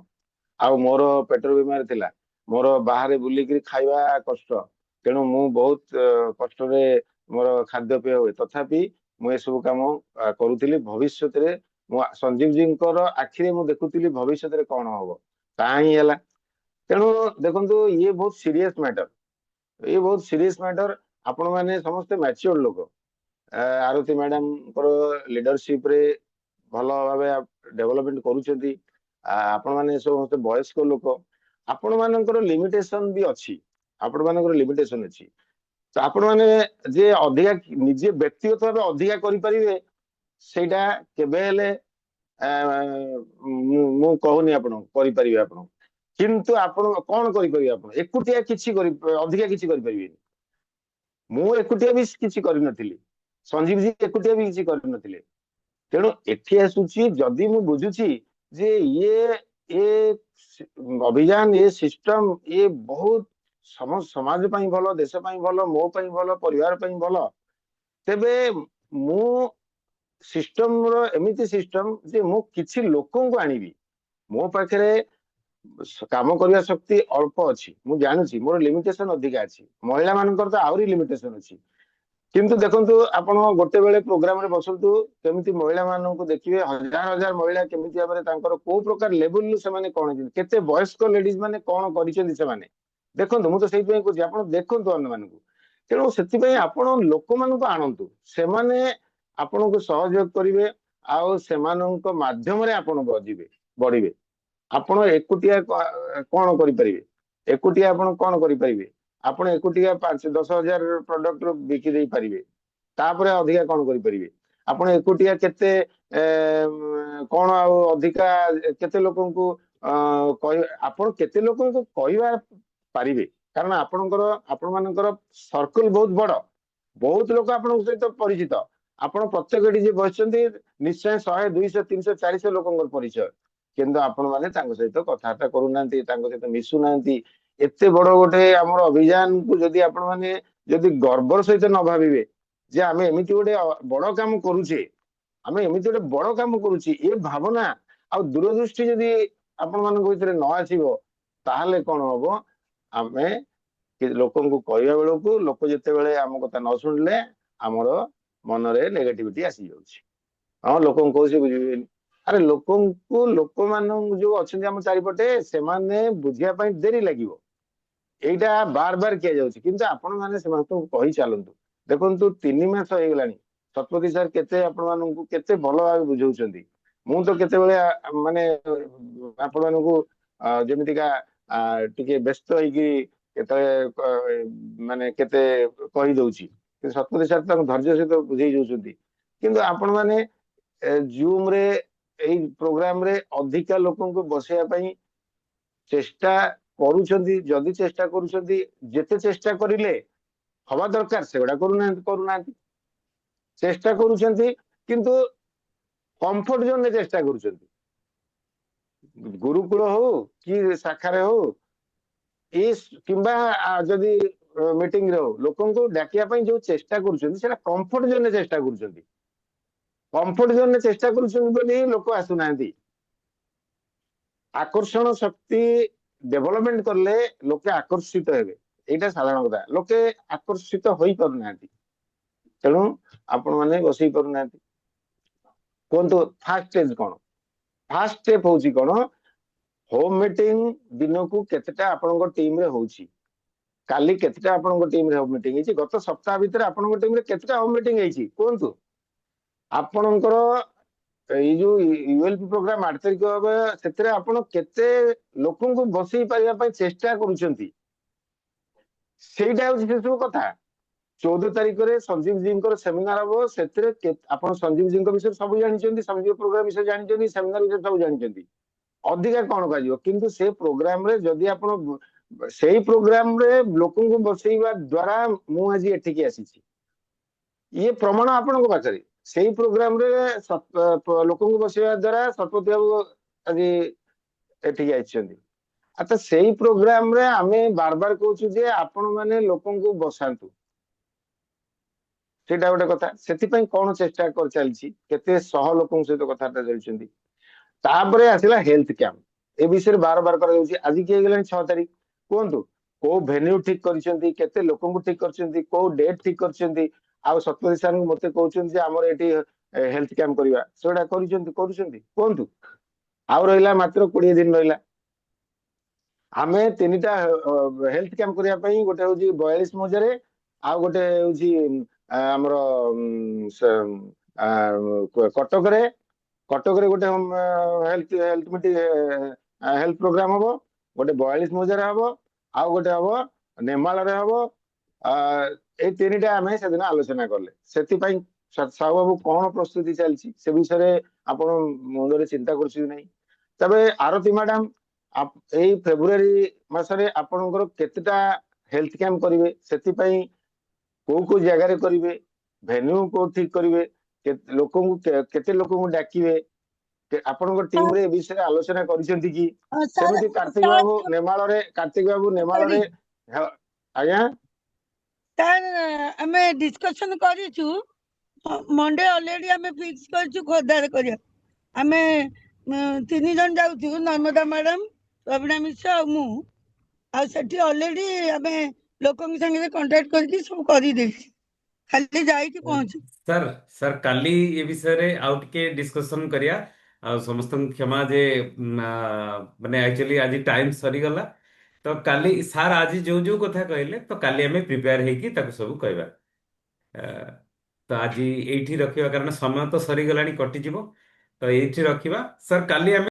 ଆଉ ମୋର ପେଟ୍ରୋଲ ବିମାର ଥିଲା, ମୋର ବାହାରେ ବୁଲିକିରି ଖାଇବା କଷ୍ଟ। ତେଣୁ ମୁଁ ବହୁତ କଷ୍ଟରେ ମୋର ଖାଦ୍ୟପେୟ ହୁଏ, ତଥାପି ମୁଁ ଏସବୁ କାମ କରୁଥିଲି। ଭବିଷ୍ୟତରେ ମୁଁ ସଞ୍ଜୀବ ଜୀଙ୍କର ଆଖିରେ ମୁଁ ଦେଖୁଥିଲି ଭବିଷ୍ୟତରେ କଣ ହବ, ତାହା ହିଁ ହେଲା। ତେଣୁ ଦେଖନ୍ତୁ ଇଏ ବହୁତ ସିରିୟସ ମ୍ୟାଟର, ଇଏ ବହୁତ ସିରିୟସ ମ୍ୟାଟର। ଆପଣ ମାନେ ସମସ୍ତେ ମ୍ୟାଚିଓର ଲୋକ, ଆରତୀ ମ୍ୟାଡାମଙ୍କର ଲିଡରସିପ ରେ ଭଲ ଭାବେ ଡେଭଲପମେଣ୍ଟ କରୁଛନ୍ତି। ଆପଣ ମାନେ ସମସ୍ତେ ବୟସ୍କ ଲୋକ, ଆପଣ ମାନଙ୍କର ଲିମିଟେସନ ବି ଅଛି, ଆପଣ ମାନଙ୍କର ଲିମିଟେସନ ଅଛି। ତ ଆପଣ ମାନେ ଯେ ଅଧିକା ନିଜେ ବ୍ୟକ୍ତିଗତ ଭାବେ ଅଧିକା କରିପାରିବେ ସେଇଟା କେବେ ହେଲେ ମୁଁ କହୁନି ଆପଣ କରିପାରିବେ ଆପଣ, କିନ୍ତୁ ଆପଣ କଣ କରିପାରିବେ, ଆପଣ ଏକୁଟିଆ କିଛି ଅଧିକା କିଛି କରିପାରିବେନି। ମୁଁ ଏକୁଟିଆ ବି କିଛି କରିନଥିଲି, ସଞ୍ଜୀବ ଜୀ ଏକୁଟିଆ ବି କିଛି କରିନଥିଲେ। ତେଣୁ ଏଠି ଆସୁଛି ଯଦି ମୁଁ ବୁଝୁଛି ଯେ ଏ ଅଭିଯାନ, ଏ ସିଷ୍ଟମ, ଇଏ ବହୁତ ସମାଜ ପାଇଁ ଭଲ, ଦେଶ ପାଇଁ ଭଲ, ମୋ ପାଇଁ ଭଲ, ପରିବାର ପାଇଁ ଭଲ, ତେବେ ମୁଁ ସିଷ୍ଟମର ଏମିତି ସିଷ୍ଟମ ଯେ ମୁଁ କିଛି ଲୋକଙ୍କୁ ଆଣିବି। ମୋ ପାଖରେ କାମ କରିବା ଶକ୍ତି ଅଳ୍ପ ଅଛି, ମୁଁ ଜାଣୁଛି ମୋର ଲିମିଟେସନ ଅଧିକା ଅଛି, ମହିଳା ମାନଙ୍କର ତ ଆହୁରି ଲିମିଟେସନ ଅଛି। କିନ୍ତୁ ଦେଖନ୍ତୁ ଆପଣ ଗୋଟେ ବେଳେ ପ୍ରୋଗ୍ରାମରେ ବସନ୍ତୁ, କେମିତି ମହିଳା ମାନଙ୍କୁ ଦେଖିବେ, ହଜାର ହଜାର ମହିଳା କେମିତି ଭାବରେ ତାଙ୍କର କୋଉ ପ୍ରକାର ଲେବୁଲରୁ ସେମାନେ କଣ ହେଇଛନ୍ତି, କେତେ ବୟସ୍କ ଲେଡିଜ ମାନେ କଣ କରିଛନ୍ତି ସେମାନେ ଦେଖନ୍ତୁ। ମୁଁ ତ ସେଇଥିପାଇଁ କହୁଛି ଆପଣ ଦେଖନ୍ତୁ ଅନ୍ୟମାନଙ୍କୁ। ତେଣୁ ସେଥିପାଇଁ ଆପଣ ଲୋକମାନଙ୍କୁ ଆଣନ୍ତୁ, ସେମାନେ ଆପଣଙ୍କୁ ସହଯୋଗ କରିବେ, ଆଉ ସେମାନଙ୍କ ମାଧ୍ୟମରେ ଆପଣ ବଢିବେ। ଆପଣ ଏକୁଟିଆ କଣ କରିପାରିବେ, ଏକୁଟିଆ ଆପଣ କଣ କରିପାରିବେ? ଆପଣ ଏକୁଟିଆ 5 10 ହଜାର ପ୍ରଡକ୍ଟ ବିକି ଦେଇ ପାରିବେ, ତାପରେ ଅଧିକା କଣ କରିପାରିବେ? ଆପଣ ଏକୁଟିଆ କେତେ କଣ ଆଉ ଅଧିକା କେତେ ଲୋକଙ୍କୁ ଆପଣ କେତେ ଲୋକଙ୍କୁ କହିବା ପାରିବେ? କାରଣ ଆପଣ ମାନଙ୍କର ସର୍କଲ ବହୁତ ବଡ, ବହୁତ ଲୋକ ଆପଣଙ୍କ ସହିତ ପରିଚିତ। ଆପଣ ପ୍ରତ୍ୟେକ ଏଠି ଯିଏ ବସିଛନ୍ତି ନିଶ୍ଚୟ 100 200 300 400 ଲୋକଙ୍କର ପରିଚୟ, କିନ୍ତୁ ଆପଣ ମାନେ ତାଙ୍କ ସହିତ କଥାବାର୍ତ୍ତା କରୁନାହାନ୍ତି, ତାଙ୍କ ସହିତ ମିଶୁନାହାନ୍ତି। ଏତେ ବଡ ଗୋଟେ ଆମର ଅଭିଯାନକୁ ଯଦି ଆପଣ ମାନେ ଯଦି ଗର୍ବର ସହିତ ନ ଭାବିବେ ଯେ ଆମେ ଏମିତି ଗୋଟେ ବଡ କାମ କରୁଛେ, ଆମେ ଏମିତି ଗୋଟେ ବଡ କାମ କରୁଛି, ଏ ଭାବନା ଆଉ ଦୂରଦୃଷ୍ଟି ଯଦି ଆପଣ ମାନଙ୍କ ଭିତରେ ନ ଆସିବ, ତାହେଲେ କଣ ହବ? ଆମେ ଲୋକଙ୍କୁ କହିବା ବେଳକୁ ଲୋକ ଯେତେବେଳେ ଆମ କଥା ନ ଶୁଣିଲେ ଆମର ମନରେ ନେଗେଟିଭିଟି ଆସିଯାଉଛି। ହଁ ଲୋକଙ୍କୁ କହୁଛି ବୁଝିବେନି, ଆରେ ଲୋକମାନଙ୍କୁ ଯୋଉ ଅଛନ୍ତି ଆମ ଚାରିପଟେ ସେମାନେ ବୁଝିବା ପାଇଁ ଡେରି ଲାଗିବ। ଏଇଟା ବାର ବାର କିଆଯାଉଛି, କିନ୍ତୁ ଆପଣ ମାନେ ସେମାନଙ୍କୁ କହି ଚାଲନ୍ତୁ। ଦେଖନ୍ତୁ 3 ମାସ ହେଇଗଲାଣି, ଶତପଥୀ ସାର୍ କେତେ ଆପଣ ମାନଙ୍କୁ କେତେ ଭଲ ଭାବେ ବୁଝଉଛନ୍ତି। ମୁଁ ତ କେତେବେଳେ ମାନେ ଆପଣ ମାନଙ୍କୁ ଯେମିତିକା ଟିକେ ବ୍ୟସ୍ତ ହେଇକି କେତେବେଳେ ମାନେ କେତେ କହିଦଉଛି, କିନ୍ତୁ ଶତପଥୀ ସାର୍ ତାଙ୍କ ଧୈର୍ଯ୍ୟ ସହିତ ବୁଝେଇ ଦଉଛନ୍ତି। କିନ୍ତୁ ଆପଣ ମାନେ ଜୁମ ରେ ଏଇ ପ୍ରୋଗ୍ରାମ ରେ ଅଧିକା ଲୋକଙ୍କୁ ବସେଇବା ପାଇଁ ଚେଷ୍ଟା କରୁଛନ୍ତି। ଯଦି ଚେଷ୍ଟା କରୁଛନ୍ତି, ଯେତେ ଚେଷ୍ଟା କରିଲେ ହବା ଦରକାର ସେଗୁଡା କରୁନାହାନ୍ତି। ଚେଷ୍ଟା କରୁଛନ୍ତି କିନ୍ତୁ କମ୍ଫର୍ଟ ଜୋନରେ ଚେଷ୍ଟା କରୁଛନ୍ତି। ଗୁରୁକୁଳ ହଉ କି ଶାଖାରେ ହଉ, କିମ୍ବା ଯଦି ମିଟିଂ ରେ ହଉ ଲୋକଙ୍କୁ ଡାକିବା ପାଇଁ ଯୋଉ ଚେଷ୍ଟା କରୁଛନ୍ତି ସେଟା କମ୍ଫର୍ଟ ଜୋନରେ ଚେଷ୍ଟା କରୁଛନ୍ତି। କମ୍ଫର୍ଟ ଜୋନରେ ଚେଷ୍ଟା କରୁଛନ୍ତି ବୋଲି ଲୋକ ଆସୁନାହାନ୍ତି। ଆକର୍ଷଣ ଶକ୍ତି ଡେଭଲପମେଣ୍ଟ କଲେ ଲୋକେ ଆକର୍ଷିତ ହେବେ, ଏଇଟା ସାଧାରଣ କଥା। ଲୋକେ ଆକର୍ଷିତ ହୋଇପାରୁନାହାନ୍ତି, ତେଣୁ ଆପଣ ମାନେ ବସେଇ ପାରୁନାହାନ୍ତି। କୁହନ୍ତୁ ଫାର୍ଷ୍ଟ ଷ୍ଟେଜ କଣ? ଫାର୍ଷ୍ଟ ଷ୍ଟେପ ହଉଛି କଣ? ହୋମ ମିଟିଂ ଦିନକୁ କେତେଟା ଆପଣଙ୍କ ଟିମ ରେ ହଉଛି, କାଲି କେତେଟା ଆପଣଙ୍କ ଟିମ ରେ ହୋମ ମିଟିଂ ହେଇଛି, ଗତ ସପ୍ତାହ ଭିତରେ ଆପଣଙ୍କ ଟିମ ରେ କେତେଟା ହୋମ ମିଟିଂ ହେଇଛି କୁହନ୍ତୁ। ଆପଣଙ୍କର ଏଇ ଯୋଉ ୟୁଏଲପି ପ୍ରୋଗ୍ରାମ 8 ତାରିଖ ହବ, ସେଥିରେ ଆପଣ କେତେ ଲୋକଙ୍କୁ ବସେଇ ପାରିବା ପାଇଁ ଚେଷ୍ଟା କରୁଛନ୍ତି, ସେଇଟା ହଉଛି ସେ ସବୁ କଥା। 14 ତାରିଖରେ ସଞ୍ଜୀବ ଜୀଙ୍କର ସେମିନାର ହବ, ସେଥିରେ ଆପଣ ସଞ୍ଜୀବ ଜୀଙ୍କ ବିଷୟରେ ସବୁ ଜାଣିଛନ୍ତି, ସଞ୍ଜୀବ ପ୍ରୋଗ୍ରାମ ବିଷୟରେ ଜାଣିଛନ୍ତି, ସେମିନାର ବିଷୟରେ ସବୁ ଜାଣିଛନ୍ତି। ଅଧିକା କଣ କରାଯିବ? କିନ୍ତୁ ସେ ପ୍ରୋଗ୍ରାମରେ ଯଦି ଆପଣ ସେଇ ପ୍ରୋଗ୍ରାମରେ ଲୋକଙ୍କୁ ବସେଇବା ଦ୍ଵାରା ମୁଁ ଆଜି ଏଠିକି ଆସିଛି, ଇଏ ପ୍ରମାଣ ଆପଣଙ୍କ ପାଖରେ। ସେଇ ପ୍ରୋଗ୍ରାମରେ ଲୋକଙ୍କୁ ବସେଇବା ଦ୍ଵାରା ଶତପଥୀ ବାବୁ ଆଜି ଏଠିକି ଆସିଛନ୍ତି। ଆଚ୍ଛା, ସେଇ ପ୍ରୋଗ୍ରାମରେ ଆମେ ବାର ବାର କହୁଛୁ ଯେ ଆପଣ ମାନେ ଲୋକଙ୍କୁ ବସାନ୍ତୁ, ସେଇଟା ଗୋଟେ କଥା। ସେଥିପାଇଁ କଣ ଚେଷ୍ଟା କରିଚାଲିଛି, କେତେ ଶହ ଲୋକଙ୍କ ସହିତ କଥାବାର୍ତ୍ତା ଚାଲିଛନ୍ତି। ତାପରେ ଆସିଲା ହେଲ୍ଥ କ୍ୟାମ୍ପ, ଏ ବିଷୟରେ ବାର ବାର କରାଯାଉଛି। ଆଜି କି ହେଇଗଲାଣି 6 ତାରିଖ। କୁହନ୍ତୁ କୋଉ ଭେନ୍ୟୁ ଠିକ କରିଛନ୍ତି, କେତେ ଲୋକଙ୍କୁ ଠିକ କରିଛନ୍ତି, କୋଉ ଡେଟ୍ ଠିକ କରିଛନ୍ତି। ଆଉ ଶତପଥୀ ସାର୍ ମତେ କହୁଛନ୍ତି ଯେ ଆମର ଏଠି ହେଲ୍ଥ କ୍ୟାମ୍ପ କରିବା, ସେଗୁଡା କରୁଛନ୍ତି କୁହନ୍ତୁ। ଆଉ ରହିଲା ମାତ୍ର 20 ଦିନ ରହିଲା। ଆମେ 3ଟା ହେଲ୍ଥ କ୍ୟାମ୍ପ କରିବା ପାଇଁ, ଗୋଟେ ହଉଛି 42 ମୌଜାରେ, ଆଉ ଗୋଟେ ହଉଛି ଆମର କଟକରେ। କଟକରେ ଗୋଟେ ହେଲ୍ଥ ମିଟିଂ ହେଲ୍ଥ ପ୍ରୋଗ୍ରାମ ହବ, ଗୋଟେ 42 ମୌଜାରେ ହବ, ଆଉ ଗୋଟେ ହବ ନେମାଳରେ ହବ। ଏଇ 3ଟା ଆମେ ସେଦିନ ଆଲୋଚନା କଲେ। ସେଥିପାଇଁ ସାହୁ ବାବୁ କଣ ପ୍ରସ୍ତୁତି ଚାଲିଛି ସେ ବିଷୟରେ ଆପଣ ମୁଣ୍ଡରେ ଚିନ୍ତା କରୁଛନ୍ତି ନାହିଁ। ତେବେ ଆରତୀ ମ୍ୟାଡାମ, ଏଇ ଫେବୃଆରୀ ମାସରେ ଆପଣଙ୍କର କେତେଟା ହେଲ୍ଥ କ୍ୟାମ୍ପ କରିବେ, ସେଥିପାଇଁ କୋଉ କୋଉ ଜାଗାରେ କରିବେ, ଭେନ୍ୟୁ କୋଉ ଠିକ କରିବେ, କେତେ ଲୋକଙ୍କୁ ଡାକିବେ, ଆପଣଙ୍କ ଟିମ ରେ ଏ ବିଷୟରେ ଆଲୋଚନା କରିଛନ୍ତି କି? ସାର୍ ସେମିତି କାର୍ତ୍ତିକ ସାର୍ ବାବୁ ନେମାଳରେ, ସରି ଆଜ୍ଞା ସାର୍, ଆମେ ଡିସ୍କସନ କରିଛୁ। ମଣ୍ଡେ ଅଲରେଡି ଆମେ ଫିକ୍ସ କରିଛୁ ଖୋର୍ଦ୍ଧାରେ କରିବା। ଆମେ 3 ଜଣ ଯାଉଛୁ, ନର୍ମଦା ମ୍ୟାଡାମ, ପ୍ରବୀଣା ମିଶ୍ର ଆଉ ମୁଁ। ଆଉ ସେଠି ଅଲରେଡି ଆମେ ଲୋକଙ୍କ ସାଙ୍ଗରେ କଣ୍ଟାକ୍ଟ କରିକି ସବୁ କରିଦେଇଛୁ, ଖାଲି ଯାଇକି ପହଞ୍ଚୁ। ସାର୍ ସାର୍ କାଲି ଏ ବିଷୟରେ ଆଉ ଟିକେ ଡିସ୍କସନ କରିବା। ଆଉ ସମସ୍ତଙ୍କୁ କ୍ଷମା ଯେ ମାନେ ଆକ୍ଚୁଆଲି ଆଜି ଟାଇମ ସରିଗଲା। ତ କାଲି ସାର୍ ଆଜି ଯୋଉ ଯୋଉ କଥା କହିଲେ, ତ କାଲି ଆମେ ପ୍ରିପେୟାର ହେଇକି ତାକୁ ସବୁ କହିବା। ଆ, ତ ଆଜି ଏଇଠି ରଖିବା, କାରଣ ସମୟ ତ ସରିଗଲାଣି, କଟିଯିବ। ତ ଏଇଠି ରଖିବା ସାର୍। କାଲି ଆମେ